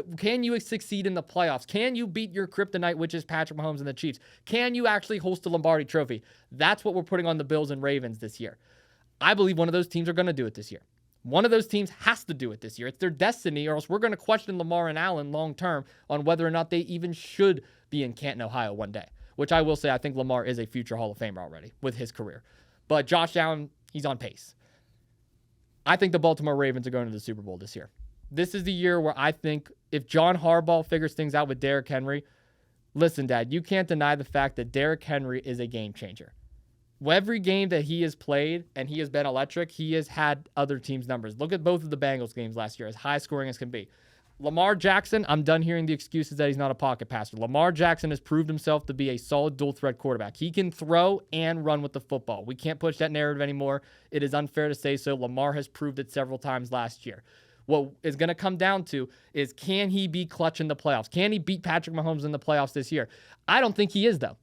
succeed in the playoffs? Can you beat your kryptonite, which is Patrick Mahomes and the Chiefs? Can you actually host a Lombardi trophy? That's what we're putting on the Bills and Ravens this year. I believe one of those teams are going to do it this year. One of those teams has to do it this year. It's their destiny, or else we're going to question Lamar and Allen long term on whether or not they even should be in Canton, Ohio one day, which I will say I think Lamar is a future Hall of Famer already with his career. But Josh Allen, he's on pace. I think the Baltimore Ravens are going to the Super Bowl this year. This is the year where I think if John Harbaugh figures things out with Derrick Henry, listen, Dad, you can't deny the fact that Derrick Henry is a game changer. Every game that he has played and he has been electric, he has had other teams' numbers. Look at both of the Bengals games last year, as high scoring as can be. Lamar Jackson, I'm done hearing the excuses that he's not a pocket passer. Lamar Jackson has proved himself to be a solid dual-threat quarterback. He can throw and run with the football. We can't push that narrative anymore. It is unfair to say so. Lamar has proved it several times last year. What is going to come down to is can he be clutch in the playoffs? Can he beat Patrick Mahomes in the playoffs this year? I don't think he is, though.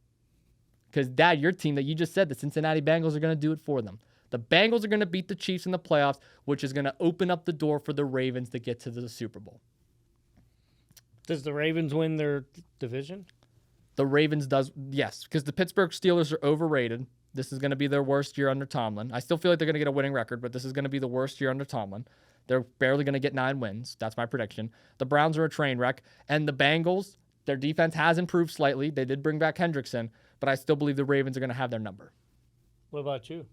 Because, Dad, your team that you just said, the Cincinnati Bengals are going to do it for them. The Bengals are going to beat the Chiefs in the playoffs, which is going to open up the door for the Ravens to get to the Super Bowl. Does the Ravens win their division? The Ravens does, yes, because the Pittsburgh Steelers are overrated. This is going to be their worst year under Tomlin. I still feel like they're going to get a winning record, but this is going to be the worst year under Tomlin. They're barely going to get 9 wins. That's my prediction. The Browns are a train wreck. And the Bengals, their defense has improved slightly. They did bring back Hendrickson, but I still believe the Ravens are going to have their number. What about you?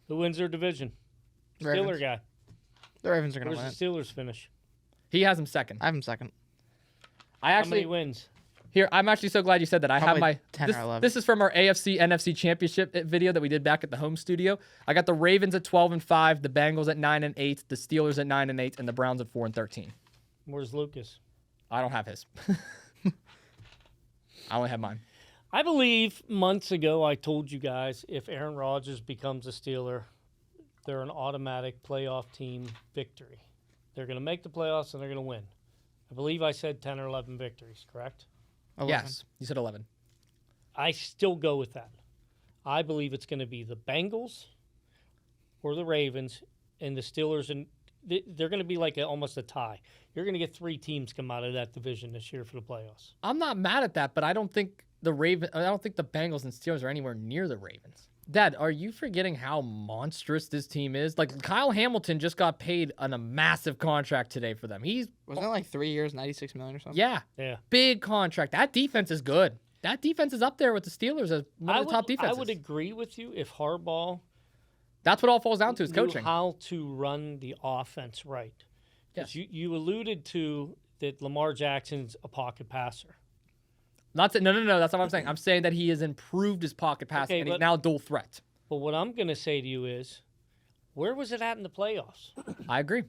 Who wins their division? Ravens. Steeler guy. The Ravens are going to win Where's it. the Steelers finish? He has him second. I have him second. How many wins? Here, I'm actually so glad you said that. I have Probably my 10 or 11. This is from our AFC NFC Championship video that we did back at the home studio. I got the Ravens at 12-5, the Bengals at 9-8, the Steelers at 9-8, and the Browns at 4-13. Where's Lucas? I don't have his. I only have mine. I believe months ago I told you guys if Aaron Rodgers becomes a Steeler, they're an automatic playoff team victory. They're going to make the playoffs and they're going to win. I believe I said 10 or 11 victories, correct? 11. Yes, you said 11. I still go with that. I believe it's going to be the Bengals or the Ravens and the Steelers, and they're going to be like almost a tie. You're going to get 3 teams come out of that division this year for the playoffs. I'm not mad at that, but I don't think the Bengals and Steelers are anywhere near the Ravens. Dad, are you forgetting how monstrous this team is? Like, Kyle Hamilton just got paid a massive contract today for them. Wasn't it like 3 years, $96 million or something? Yeah, big contract. That defense is good. That defense is up there with the Steelers as one of the top defenses. I would agree with you if Harbaugh. That's what it all falls down to is knew coaching. How to run the offense right. Because you alluded to that Lamar Jackson's a pocket passer. No. That's not what I'm saying. I'm saying that he has improved his pocket passing, and he's now dual threat. But what I'm going to say to you is, where was it at in the playoffs? I agree.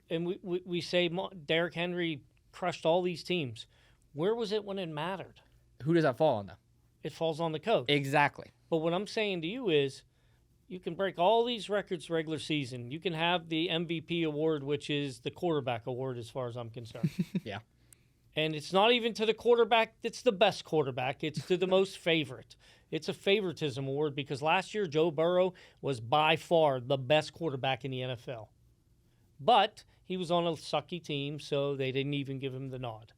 And we say Derrick Henry crushed all these teams. Where was it when it mattered? Who does that fall on, though? It falls on the coach. Exactly. But what I'm saying to you is, you can break all these records regular season. You can have the MVP award, which is the quarterback award as far as I'm concerned. Yeah. And it's not even to the quarterback that's the best quarterback. It's to the most favorite. It's a favoritism award because last year Joe Burrow was by far the best quarterback in the NFL. But he was on a sucky team, so they didn't even give him the nod.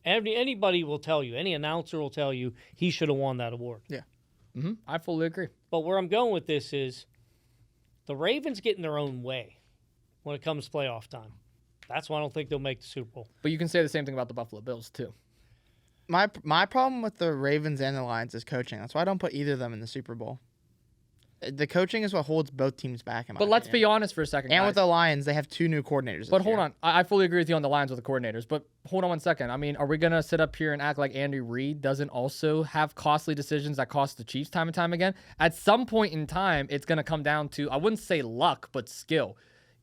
Anybody will tell you, any announcer will tell you he should have won that award. Yeah. Mm-hmm. I fully agree. But where I'm going with this is the Ravens get in their own way when it comes to playoff time. That's why I don't think they'll make the Super Bowl. But you can say the same thing about the Buffalo Bills, too. My problem with the Ravens and the Lions is coaching. That's why I don't put either of them in the Super Bowl. The coaching is what holds both teams back. But let's be honest for a second, And guys. with the Lions, they have 2 new coordinators. But hold on. I fully agree with you on the Lions with the coordinators. But hold on 1 second. I mean, are we going to sit up here and act like Andy Reid doesn't also have costly decisions that cost the Chiefs time and time again? At some point in time, it's going to come down to, I wouldn't say luck, but skill.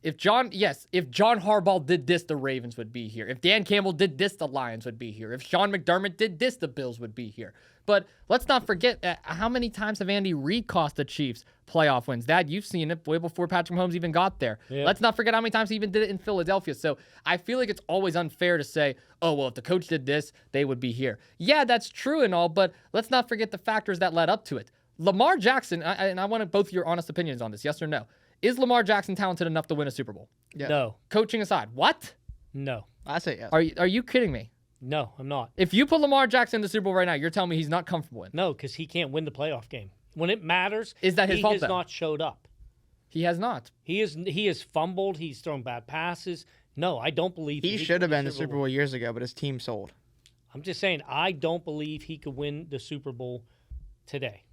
If John Harbaugh did this, the Ravens would be here. If Dan Campbell did this, the Lions would be here. If Sean McDermott did this, the Bills would be here. But let's not forget how many times have Andy Reid cost the Chiefs playoff wins. Dad, you've seen it way before Patrick Mahomes even got there. Yeah. Let's not forget how many times he even did it in Philadelphia. So I feel like it's always unfair to say, oh, well, if the coach did this, they would be here. Yeah, that's true and all, but let's not forget the factors that led up to it. Lamar Jackson, and I want both your honest opinions on this, yes or no. Is Lamar Jackson talented enough to win a Super Bowl? Yeah. No. Coaching aside, what? No. I say yes. Are you kidding me? No, I'm not. If you put Lamar Jackson in the Super Bowl right now, you're telling me he's not comfortable in. No, because he can't win the playoff game. When it matters, Is that his fault, he has though? not showed up. He has not. He has fumbled. He's thrown bad passes. No, I don't believe He should have been the Super Bowl years ago, but his team sold. I'm just saying, I don't believe he could win the Super Bowl today.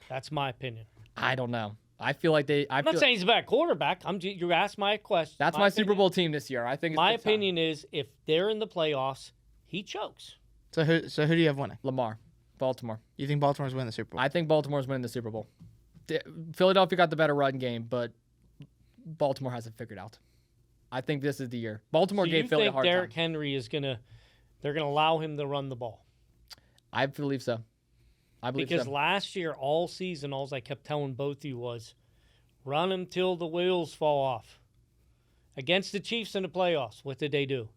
That's my opinion. I don't know. I feel like I'm not saying he's a bad quarterback. You asked my question. that's my Super Bowl team this year. I think it's My big time. opinion is if they're in the playoffs, he chokes. So who do you have winning? Lamar, Baltimore. You think Baltimore's winning the Super Bowl? I think Baltimore's winning the Super Bowl. Philadelphia got the better run game, but Baltimore has it figured out. I think this is the year. Baltimore So gave you Philly a think hard Derrick time. Henry they're gonna allow him to run the ball? I believe so. Because last year, all season, all I kept telling both of you was, run him till the wheels fall off. Against the Chiefs in the playoffs, what did they do?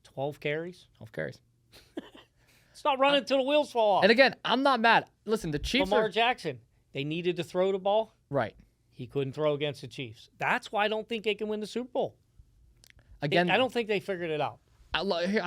12 carries? 12 carries. It's not running till the wheels fall off. And again, I'm not mad. Listen, the Chiefs Lamar are Jackson, they needed to throw the ball. right. He couldn't throw against the Chiefs. That's why I don't think they can win the Super Bowl. Again, I don't think they figured it out.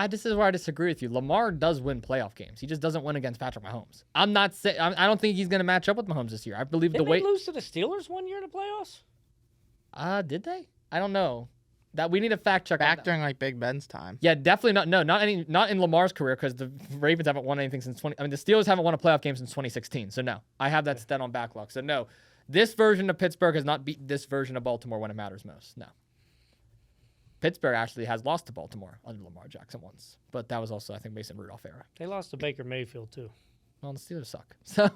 This is where I disagree with you. Lamar does win playoff games. He just doesn't win against Patrick Mahomes. I'm not saying I don't think he's going to match up with Mahomes this year. I believe Didn't the way. they lose to the Steelers one year in the playoffs? Did they? I don't know. That we need a fact check. Back on that. during like Big Ben's time. Yeah, definitely not. No, not in Lamar's career because the Ravens haven't won anything since 20. I mean, the Steelers haven't won a playoff game since 2016. So no, I have that stat on backlog. So no, this version of Pittsburgh has not beaten this version of Baltimore when it matters most. No. Pittsburgh actually has lost to Baltimore under Lamar Jackson once, but that was also, I think, Mason Rudolph era. They lost to Baker Mayfield, too. Well, the Steelers suck. So,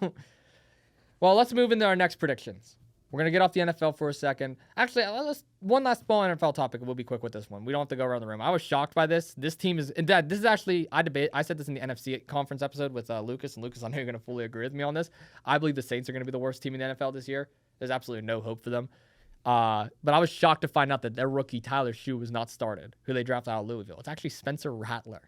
well, let's move into our next predictions. We're going to get off the NFL for a second. Actually, one last small NFL topic. We'll be quick with this one. We don't have to go around the room. I was shocked by this. This team is, and Dad, this is actually, I said this in the NFC conference episode with Lucas, and Lucas, I know you're going to fully agree with me on this. I believe the Saints are going to be the worst team in the NFL this year. There's absolutely no hope for them. But I was shocked to find out that their rookie Tyler Shue was not started, who they drafted out of Louisville. It's actually Spencer Rattler.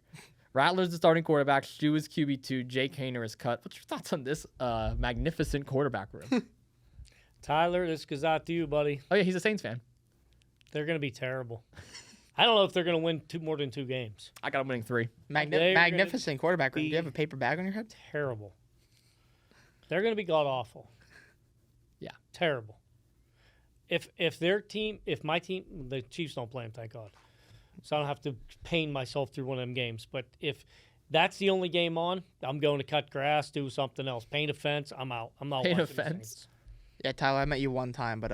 Rattler's the starting quarterback. Shue is QB2. Jake Hayner is cut. What's your thoughts on this magnificent quarterback room? Tyler, this goes out to you, buddy. Oh, yeah, he's a Saints fan. They're going to be terrible. I don't know if they're going to win more than 2 games. I got him winning 3. They're Magnificent quarterback room. be- Do you have a paper bag on your head? Terrible. They're going to be god-awful. Yeah. Terrible. If my team, the Chiefs don't play them, thank God. So I don't have to pain myself through one of them games. But if that's the only game on, I'm going to cut grass, do something else. Paint a fence, I'm out. I'm not Paint a watching the fence? Saints. Yeah, Tyler, I met you one time, but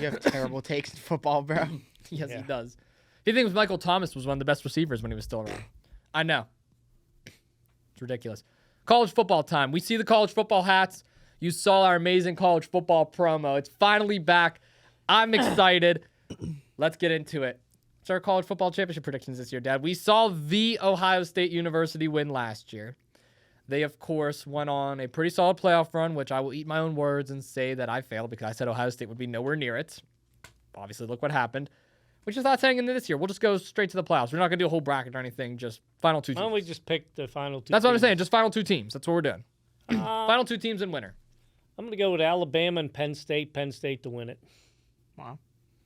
you have terrible takes in football, bro. Yes, Yeah. he does. He thinks Michael Thomas was one of the best receivers when he was still around. I know. It's ridiculous. College football time. We see the college football hats. You saw our amazing college football promo. It's finally back. I'm excited. Let's get into it. It's our college football championship predictions this year, Dad. We saw the Ohio State University win last year. They, of course, went on a pretty solid playoff run, which I will eat my own words and say that I failed because I said Ohio State would be nowhere near it. Obviously, look what happened. Which is not saying into this year. We'll just go straight to the playoffs. We're not going to do a whole bracket or anything. Just final 2 teams. Why don't we just pick the final 2 That's what I'm teams? saying. Just final 2 teams. That's what we're doing. Final 2 teams and winner. I'm going to go with Alabama and Penn State. Penn State to win it. Wow.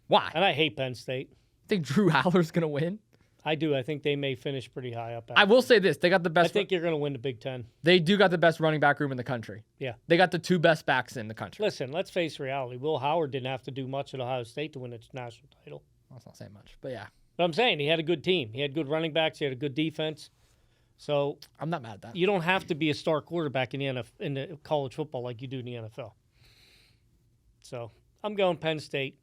Why? And I hate Penn State. Think Drew Haller's going to win? I do. I think they may finish pretty high up. I will say this. They got the I best. think you're going to win the Big Ten. They do got the best running back room in the country. Yeah. They got the 2 best backs in the country. Listen, let's face reality. Will Howard didn't have to do much at Ohio State to win its national title. Well, that's not saying much. But yeah. But I'm saying he had a good team. He had good running backs. He had a good defense. So I'm not mad at that. you don't have to be a star quarterback in the college football like you do in the NFL. So I'm going Penn State,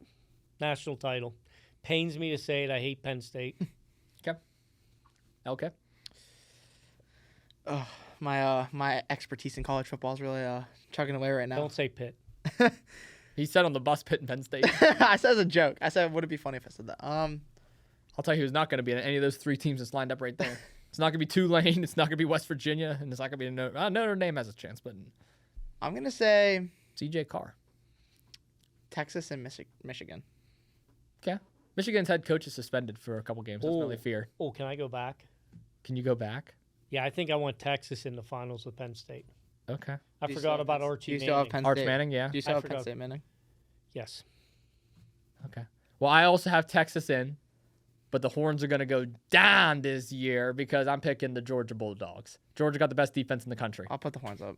national title. Pains me to say it. I hate Penn State. Okay. My expertise in college football is really chugging away right now. Don't say Pitt. He said on the bus pit in Penn State. I said as a joke. I said, would it be funny if I said that? I'll tell you who's not going to be in any of those 3 teams that's lined up right there. It's not going to be Tulane. It's not going to be West Virginia. And it's not going to be Notre Dame has a chance, but I'm going to say CJ Carr. Texas and Michigan. Okay. Michigan's head coach is suspended for a couple games. That's really fear. Oh, can I go back? Can you go back? Yeah, I think I want Texas in the finals with Penn State. Okay. I forgot about Do Archie you still have Manning. Penn Arch State? Manning, yeah. Do you still I have Penn forgot. State Manning? Yes. Okay. Well, I also have Texas in, but the Horns are going to go down this year because I'm picking the Georgia Bulldogs. Georgia got the best defense in the country. I'll put the Horns up.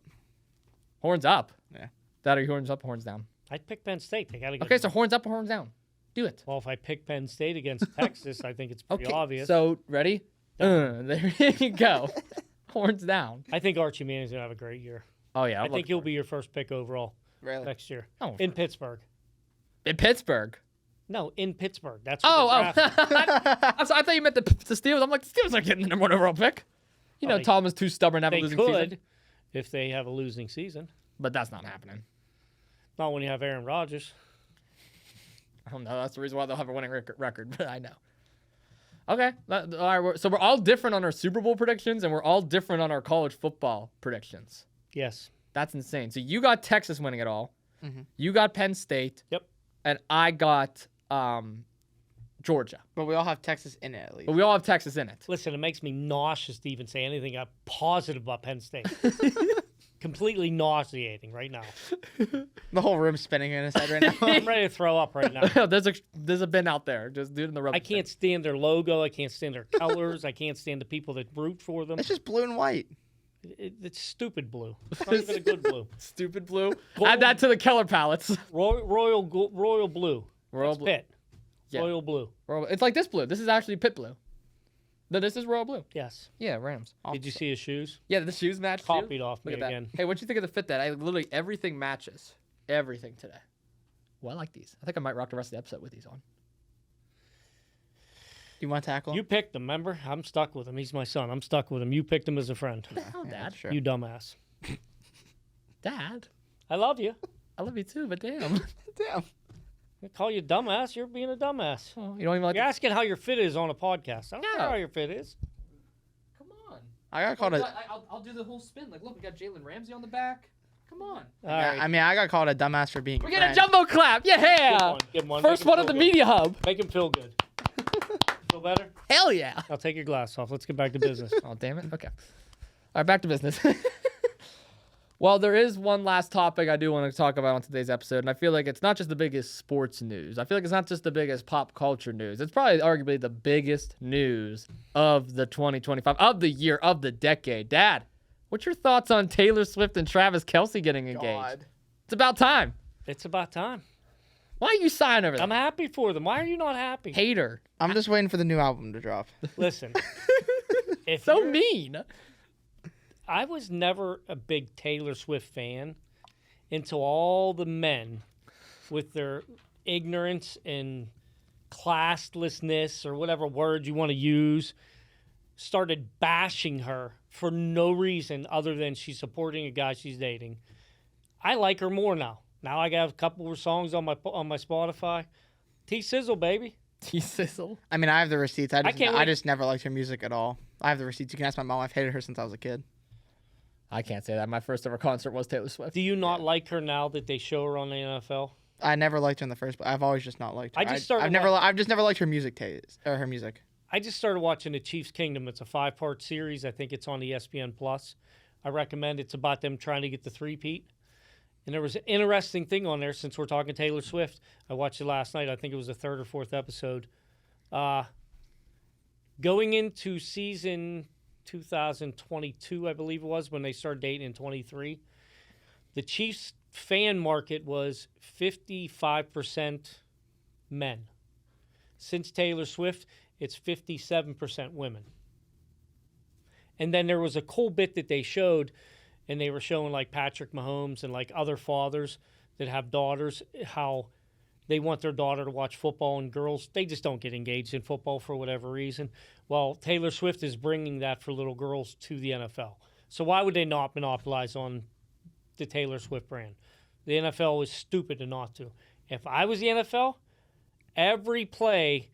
Horns up. Yeah. That or Horns up or Horns down? I'd pick Penn State. They got to get. Okay, so Horns up or Horns down? Do it. Well, if I pick Penn State against Texas, I think it's pretty obvious. So, ready? There you go. Horns down. I think Archie Manning's going to have a great year. Oh, yeah. I think he'll be your first pick overall Really? next year. Oh, In Pittsburgh. in Pittsburgh. No, in Pittsburgh. That's where Oh. they're drafting. I thought you meant the Steelers. I'm like, the Steelers aren't getting the number 1 overall pick. You know, they- Tom is too stubborn to have a They losing could season. if they have a losing season. But that's not happening. Not when you have Aaron Rodgers. I don't know. That's the reason why they'll have a winning record, but I know. Okay. All right, so we're all different on our Super Bowl predictions, and we're all different on our college football predictions. Yes. That's insane. So you got Texas winning it all. Mm-hmm. You got Penn State. Yep. And I got Georgia. But we all have Texas in it at least. But we all have Texas in it. Listen, it makes me nauseous to even say anything positive about Penn State. Completely nauseating right now. The whole room's spinning in his head right now. I'm ready to throw up right now. there's a bin out there. Just do it in the rubber. I can't stand their logo. I can't stand their colors. I can't stand the people that root for them. It's just blue and white. It's stupid blue. It's not even a good blue. Stupid blue. Gold. Add that to the Keller palettes. Royal blue. Royal That's blue. Pitt. Yeah. Royal blue. It's like this blue. This is actually pit blue. No, this is royal blue. Yes. Yeah, Rams. Did you see his shoes? Yeah, the shoes match. too. Copied off me Look at that. again. Hey, what'd you think of the fit? That literally everything matches. Everything today. Well, I like these. I think I might rock the rest of the episode with these on. You want to tackle? You picked him, remember? I'm stuck with him. He's my son. I'm stuck with him. You picked him as a friend. Oh, Yeah, Dad. sure. You dumbass. Dad. I love you. I love you too, but damn. Damn. I call you dumbass. You're being a dumbass. Oh, you don't even like. You're asking how your fit is on a podcast. I don't Yeah. care how your fit is. Come on. I got called a. I'll do the whole spin. Like, look, we got Jalen Ramsey on the back. Come on. All right. I mean, I got called a dumbass for being. We're a getting a friend. jumbo clap. Yeah. Give him one. First Make him one at feel the good. media hub. Make him feel good. Feel better? Hell yeah. I'll take your glass off. Let's get back to business. Oh, damn it. Okay. All right, back to business. Well, there is one last topic I do want to talk about on today's episode, and I feel like it's not just the biggest sports news. I feel like it's not just the biggest pop culture news. It's probably arguably the biggest news of the 2025, of the year, of the decade. Dad, what's your thoughts on Taylor Swift and Travis Kelce getting engaged? God. It's about time. It's about time. Why are you sighing over that? I'm happy for them. Why are you not happy? Hater. I'm just waiting for the new album to drop. Listen. If So you're- mean. I was never a big Taylor Swift fan until all the men with their ignorance and classlessness or whatever word you want to use started bashing her for no reason other than she's supporting a guy she's dating. I like her more now. Now I got a couple of songs on my Spotify. T-Sizzle, baby. T-Sizzle. I mean, I have the receipts. I can't wait. just never liked her music at all. I have the receipts. You can ask my mom. I've hated her since I was a kid. I can't say that. My first ever concert was Taylor Swift. Do you not like her now that they show her on the NFL? I never liked her in the first, but I've always just not liked her. I just started I've just never liked her music taste or her music. I just started watching The Chiefs Kingdom. It's a 5-part series. I think it's on ESPN Plus. I recommend. It's about them trying to get the three-peat. And there was an interesting thing on there since we're talking Taylor Swift. I watched it last night. I think it was the 3rd or 4th episode. Going into season 2022, I believe it was, when they started dating in 23, the Chiefs fan market was 55% men. Since Taylor Swift, it's 57% women. And then there was a cool bit that they showed, and they were showing like Patrick Mahomes and like other fathers that have daughters, how they want their daughter to watch football, and girls, they just don't get engaged in football for whatever reason. Well, Taylor Swift is bringing that for little girls to the NFL. So why would they not monopolize on the Taylor Swift brand? The NFL was stupid to not to. If I was the NFL, every play,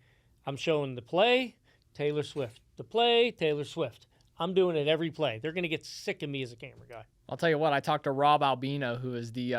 I'm showing the play, Taylor Swift. The play, Taylor Swift. I'm doing it every play. They're going to get sick of me as a camera guy. I'll tell you what, I talked to Rob Albino, who is the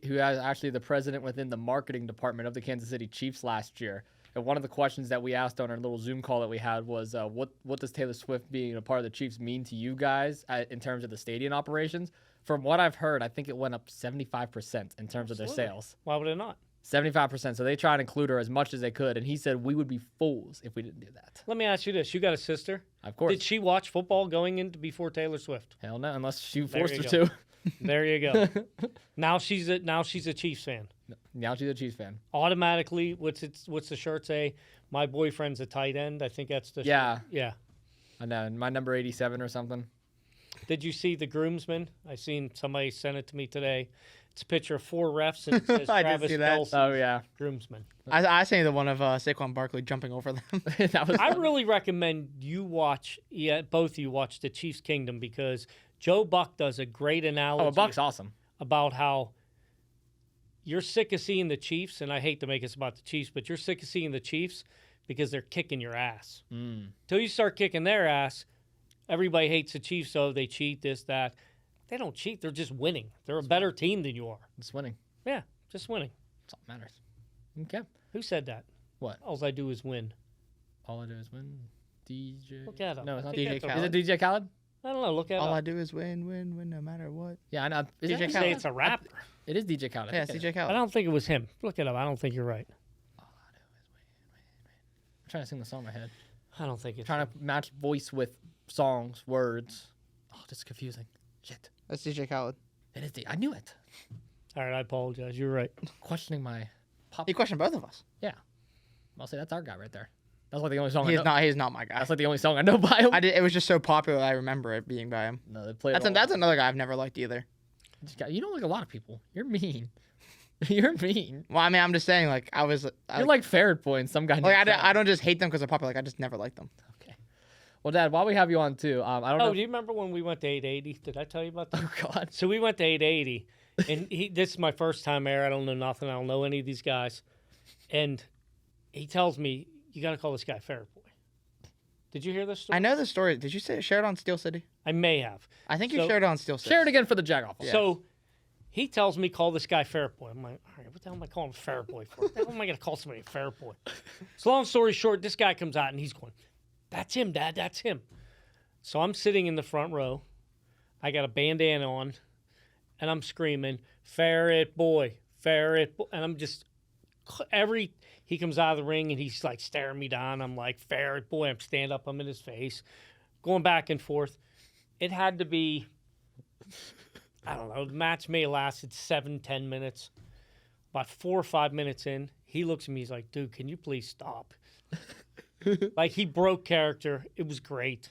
who is actually the president within the marketing department of the Kansas City Chiefs last year. And one of the questions that we asked on our little Zoom call that we had was, what does Taylor Swift being a part of the Chiefs mean to you guys in terms of the stadium operations? From what I've heard, I think it went up 75% in terms of their sales. Why would it not? 75%. So they try and include her as much as they could. And he said we would be fools if we didn't do that. Let me ask you this. You got a sister? Of course. Did she watch football going into before Taylor Swift? Hell no, unless she forced her you to. There you go. Now she's a Chiefs fan. Now she's a Chiefs fan. Automatically, what's the shirt say? My boyfriend's a tight end. I think that's the Yeah. shirt. Yeah. I know. My number 87 or something. Did you see the groomsmen? I seen somebody sent it to me today. It's a picture of 4 refs and it says I did Travis see that. Kelce, Oh, yeah. groomsmen. I seen the one of Saquon Barkley jumping over them. That was I really recommend you watch, both of you watch the Chiefs Kingdom because Joe Buck does a great analogy Buck's awesome. about how you're sick of seeing the Chiefs, and I hate to make this about the Chiefs, but you're sick of seeing the Chiefs because they're kicking your ass. Till you start kicking their ass, everybody hates the Chiefs, so they cheat, this, that. They don't cheat. They're just winning. They're a better team than you are. It's winning. Yeah, just winning. That's all that matters. Okay. Who said that? What? All I do is win. All I do is win. DJ. Look at him. No, it's not I think DJ that's Is a- it DJ Khaled? I don't know. Look at All I him. do is win, no matter what. Yeah, I know. Is DJ that- Say it's a rapper. It is DJ Khaled. Yeah, it's DJ I Khaled. don't think it was him. Look at him. I don't think you're right. I'm trying to sing the song in my head. I don't think it's Trying to match voice with songs, words. Oh, this is confusing. Shit. That's DJ Khaled. It is I knew it. All right, I apologize. You're right. Questioning my pop. He questioned both of us. Yeah. I'll say that's our guy right there. That's like the only song I know. He's not my guy. That's like the only song I know by him. It was just so popular I remember it being by him. No, they played That's another guy I've never liked either. You don't like a lot of people. You're mean. You're mean. Well, I mean, I'm just saying, like, You're like Ferret Boy and some guy. like named I don't just hate them because they're popular. Like, I just never liked them. Okay. Well, Dad, while we have you on too, I don't know. Oh, do you remember when we went to 880? Did I tell you about that? Oh God. So we went to 880, and this is my first time there. I don't know nothing. I don't know any of these guys. And he tells me, you got to call this guy Ferret Boy. Did you hear this story? I know the story. Did you share it on Steel City? I may have. I think you So- shared it on Steel City. Share it again for the Jagoff. Yeah. So he tells me, call this guy Ferret Boy. I'm like, all right, what the hell am I calling Ferret Boy for? What the hell am I going to call somebody Ferret Boy? So long story short, this guy comes out and he's going, that's him, Dad, that's him. So I'm sitting in the front row. I got a bandana on, and I'm screaming, Ferret Boy, Ferret Boy. And I'm just, he comes out of the ring and he's like staring me down. I'm like, Ferret Boy. I'm stand up. I'm in his face, going back and forth. It had to be, I don't know, the match may have lasted 7-10 minutes. About 4 or 5 minutes in, he looks at me. He's like, dude, can you please stop? Like, he broke character. It was great.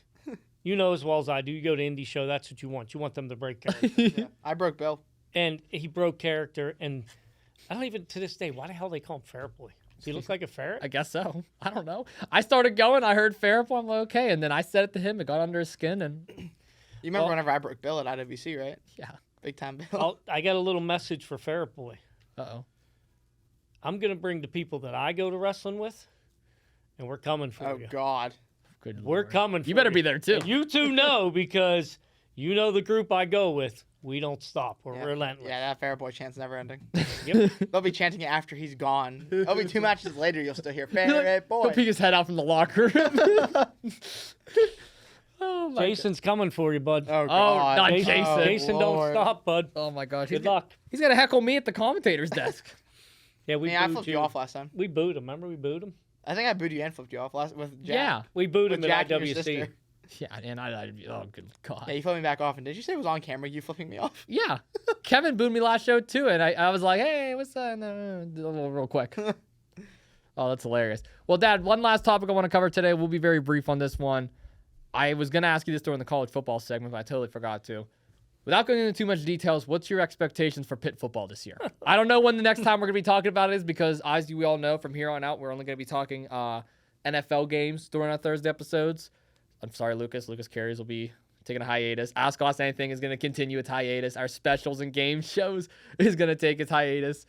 You know as well as I do. You go to indie show, that's what you want. You want them to break character. Yeah, I broke Bill. And he broke character. And I don't even, to this day, why the hell they call him Ferret Boy? Does he look like a ferret? I guess so. I don't know. I started going. I heard Ferret Boy. I'm like, okay. And then I said it to him. It got under his skin. And You remember Well- whenever I broke Bill at IWC, right? yeah. Big time Bill. I got a little message for Ferret Boy. Uh-oh. I'm going to bring the people that I go to wrestling with, and we're coming for Oh, you. God. Good We're Lord. coming for You better you. be there too. And you two know because you know the group I go with. We don't stop. We're relentless. Yeah, that Ferret Boy chant's never ending. Yep. They'll be chanting it after he's gone. It'll be 2 matches later. You'll still hear Ferret Boy. He'll peek his head out from the locker room. Oh my Jason's coming for you, bud. Oh, God. not Jason, Jason. Jason don't Lord. stop, bud. Oh my gosh. Good luck. He's gonna heckle me at the commentator's desk. Yeah, we I booed flipped you off last time. We booed him. Remember we booed him? I think I booed you and flipped you off with Jack. Yeah. We booed With him Jack at and your IWC. sister. Yeah, and I oh good God. Yeah, you flipped me back off. And did you say it was on camera, you flipping me off? Yeah. Kevin booed me last show too, and I was like, hey, what's that? Real quick. Oh, that's hilarious. Well, Dad, one last topic I want to cover today. We'll be very brief on this one. I was going to ask you this during the college football segment, but I totally forgot to. Without going into too much details, what's your expectations for Pitt football this year? I don't know when the next time we're going to be talking about it is because, as we all know, from here on out, we're only going to be talking NFL games during our Thursday episodes. I'm sorry, Lucas. Lucas Carries will be taking a hiatus. Ask Us Anything is going to continue its hiatus. Our specials and game shows is going to take its hiatus.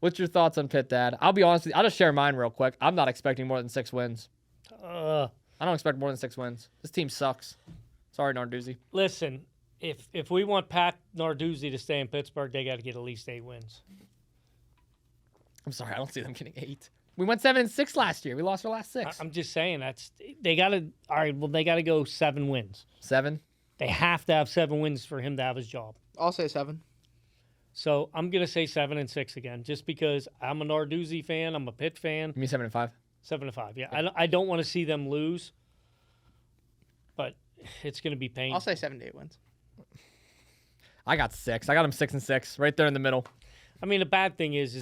What's your thoughts on Pitt, Dad? I'll be honest with you. I'll just share mine real quick. I'm not expecting more than 6 wins. I don't expect more than 6 wins. This team sucks. Sorry, Narduzzi. Listen, if we want Pat Narduzzi to stay in Pittsburgh, they got to get at least 8 wins. I'm sorry. I don't see them getting 8. We went 7-6 last year. We lost our last 6. I'm just saying they got to. All right, well, they got to go 7 wins. 7? They have to have 7 wins for him to have his job. I'll say 7. So I'm gonna say 7-6 again, just because I'm a Narduzzi fan. I'm a Pitt fan. You mean 7-5? 7-5. Yeah, I don't want to see them lose, but it's gonna be painful. I'll say 7 to 8 wins. I got 6. I got them 6-6, right there in the middle. I mean, the bad thing is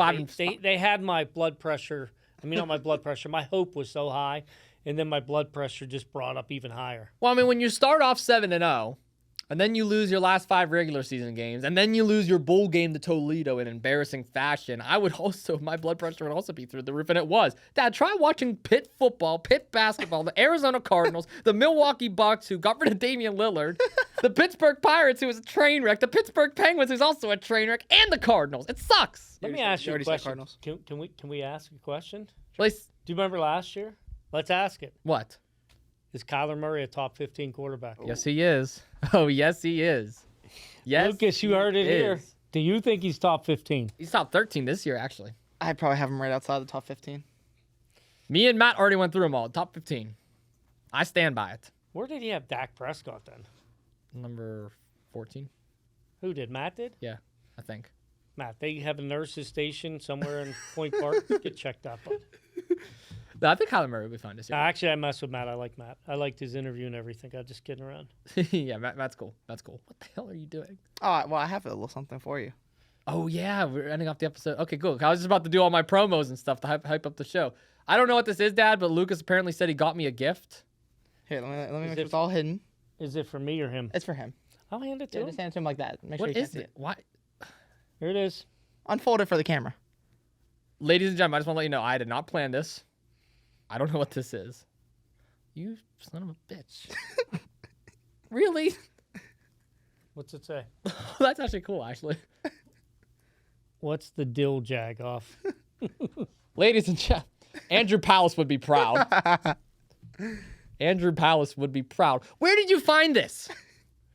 they had my blood pressure. I mean, not my blood pressure. My hope was so high, and then my blood pressure just brought up even higher. Well, I mean, when you start off 7-0, and then you lose your last 5 regular season games, and then you lose your bowl game to Toledo in embarrassing fashion, my blood pressure would also be through the roof, and it was. Dad, try watching Pitt football, Pitt basketball, the Arizona Cardinals, the Milwaukee Bucks, who got rid of Damian Lillard, the Pittsburgh Pirates, who was a train wreck, the Pittsburgh Penguins, who's also a train wreck, and the Cardinals. It sucks. Let me ask you a question. Can we ask a question? Do you remember last year? Let's ask it. What? Is Kyler Murray a top 15 quarterback? Yes, he is. Oh, yes, he is. Yes, Lucas, you heard it here. Do you think he's top 15? He's top 13 this year, actually. I probably have him right outside the top 15. Me and Matt already went through them all. Top 15. I stand by it. Where did he have Dak Prescott then? Number 14. Who did? Matt did? Yeah, I think. Matt, they have a nurse's station somewhere in Point Park. Get checked up on. No, I think Kyler Murray will be fine this year. Actually, I mess with Matt. I like Matt. I liked his interview and everything. I'm just kidding around. Yeah, Matt's cool. That's cool. What the hell are you doing? Oh, well, I have a little something for you. Oh, yeah, we're ending off the episode. Okay, cool. I was just about to do all my promos and stuff to hype up the show. I don't know what this is, Dad, but Lucas apparently said he got me a gift. Here, let me make sure it's all hidden. Is it for me or him? It's for him. I'll hand it to him. Just hand it to him like that. Make sure What you is can't see it? Why? Here it is. Unfold it for the camera. Ladies and gentlemen, I just want to let you know I did not plan this. I don't know what this is. You son of a bitch. Really? What's it say? That's actually cool, actually. What's the dill jag off? Ladies and gentlemen, Andrew Palace would be proud. Andrew Palace would be proud. Where did you find this?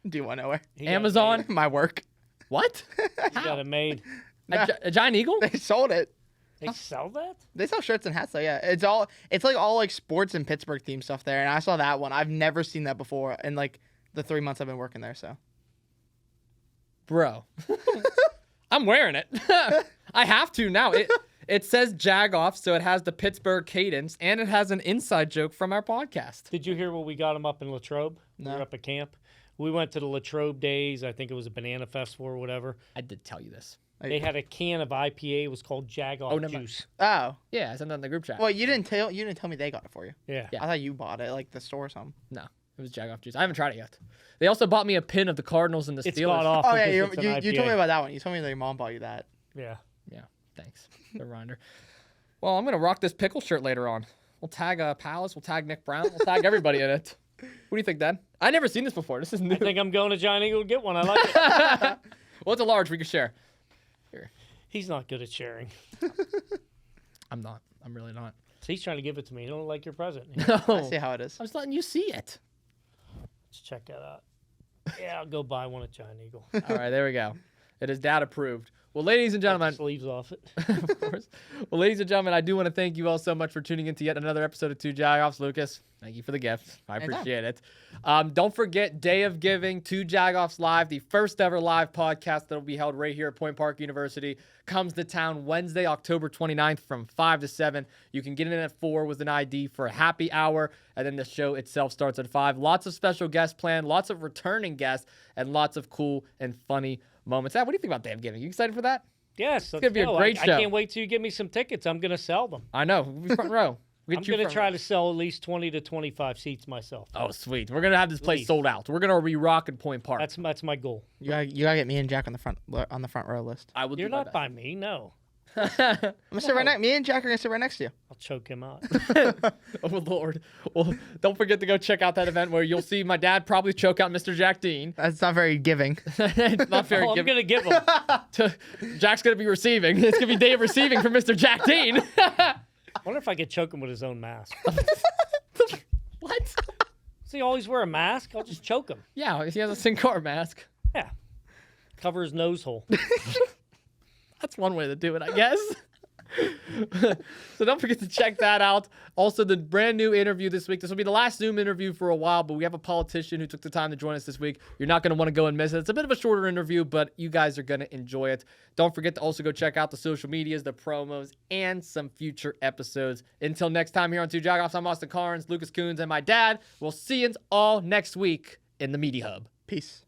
Do you want to know where? Amazon? My work. What? He got it made. A Giant Eagle? They sold it. They sell that? They sell shirts and hats though, yeah. It's like all like sports and Pittsburgh themed stuff there. And I saw that one. I've never seen that before in like the 3 months I've been working there, so. Bro. I'm wearing it. I have to now. It says Jagoff, so it has the Pittsburgh cadence, and it has an inside joke from our podcast. Did you hear what we got him up in Latrobe? No. We were up at camp. We went to the Latrobe days. I think it was a banana festival or whatever. I did tell you this. They had a can of IPA. It was called Jagoff juice. Oh. Yeah, I sent that in the group chat. Well, you didn't tell me they got it for you. Yeah. Yeah. I thought you bought it, like the store or something. No, it was Jagoff juice. I haven't tried it yet. They also bought me a pin of the Cardinals and the It's Steelers. got off. Oh yeah, because you it's an told me IPA. about that one. You told me that your mom bought you that. Yeah. Yeah, thanks. The reminder. Well, I'm going to rock this pickle shirt later on. We'll tag Palace. We'll tag Nick Brown. We'll tag everybody in it. What do you think, Dad? I never seen this before. This is new. I think I'm going to Giant Eagle to get one. I like it. Well, it's a large. We can share. Here. He's not good at sharing. I'm not. I'm really not. So he's trying to give it to me. He don't like your present. No. I see how it is. I'm just letting you see it. Let's check that out. Yeah, I'll go buy one at Giant Eagle. All right, there we go. It is Dad approved. Well, ladies and gentlemen. Sleeves off it. Of course. Well, ladies and gentlemen, I do want to thank you all so much for tuning in to yet another episode of Two Jagoffs. Lucas, thank you for the gift. I appreciate it. Don't forget, Day of Giving, Two Jagoffs Live, the first ever live podcast that will be held right here at Point Park University, comes to town Wednesday, October 29th from 5 to 7. You can get in at 4 with an ID for a happy hour, and then the show itself starts at 5. Lots of special guests planned, lots of returning guests, and lots of cool and funny moments. Dad, what do you think about Day of Giving? You excited for that? Yes, It's going to be a great show. I can't wait till you give me some tickets. I'm going to sell them. I know. We'll be front row. I'm going to try to sell at least 20 to 25 seats myself. Oh, sweet. We're going to have this place sold out. We're going to be rocking Point Park. That's my goal. You gotta get me and Jack on the front row list. I will You're do my not best. by me, no. I'm gonna sit right next. Me and Jack are gonna sit right next to you. I'll choke him out. Oh Lord. Well, don't forget to go check out that event where you'll see my dad probably choke out Mr. Jack Dean. That's not very giving. It's not fair. I'm gonna give him. Jack's gonna be receiving. It's gonna be day of receiving from Mr. Jack Dean. I wonder if I could choke him with his own mask. What? Does he always wear a mask? I'll just choke him. Yeah, he has a Sin Cara mask. Yeah. Cover his nose hole. That's one way to do it, I guess. So don't forget to check that out. Also, the brand new interview this week. This will be the last Zoom interview for a while, but we have a politician who took the time to join us this week. You're not going to want to go and miss it. It's a bit of a shorter interview, but you guys are going to enjoy it. Don't forget to also go check out the social medias, the promos, and some future episodes. Until next time here on Two Jagoffs, I'm Austin Cairns, Lucas Kuhns, and my dad. We'll see you all next week in the Media Hub. Peace.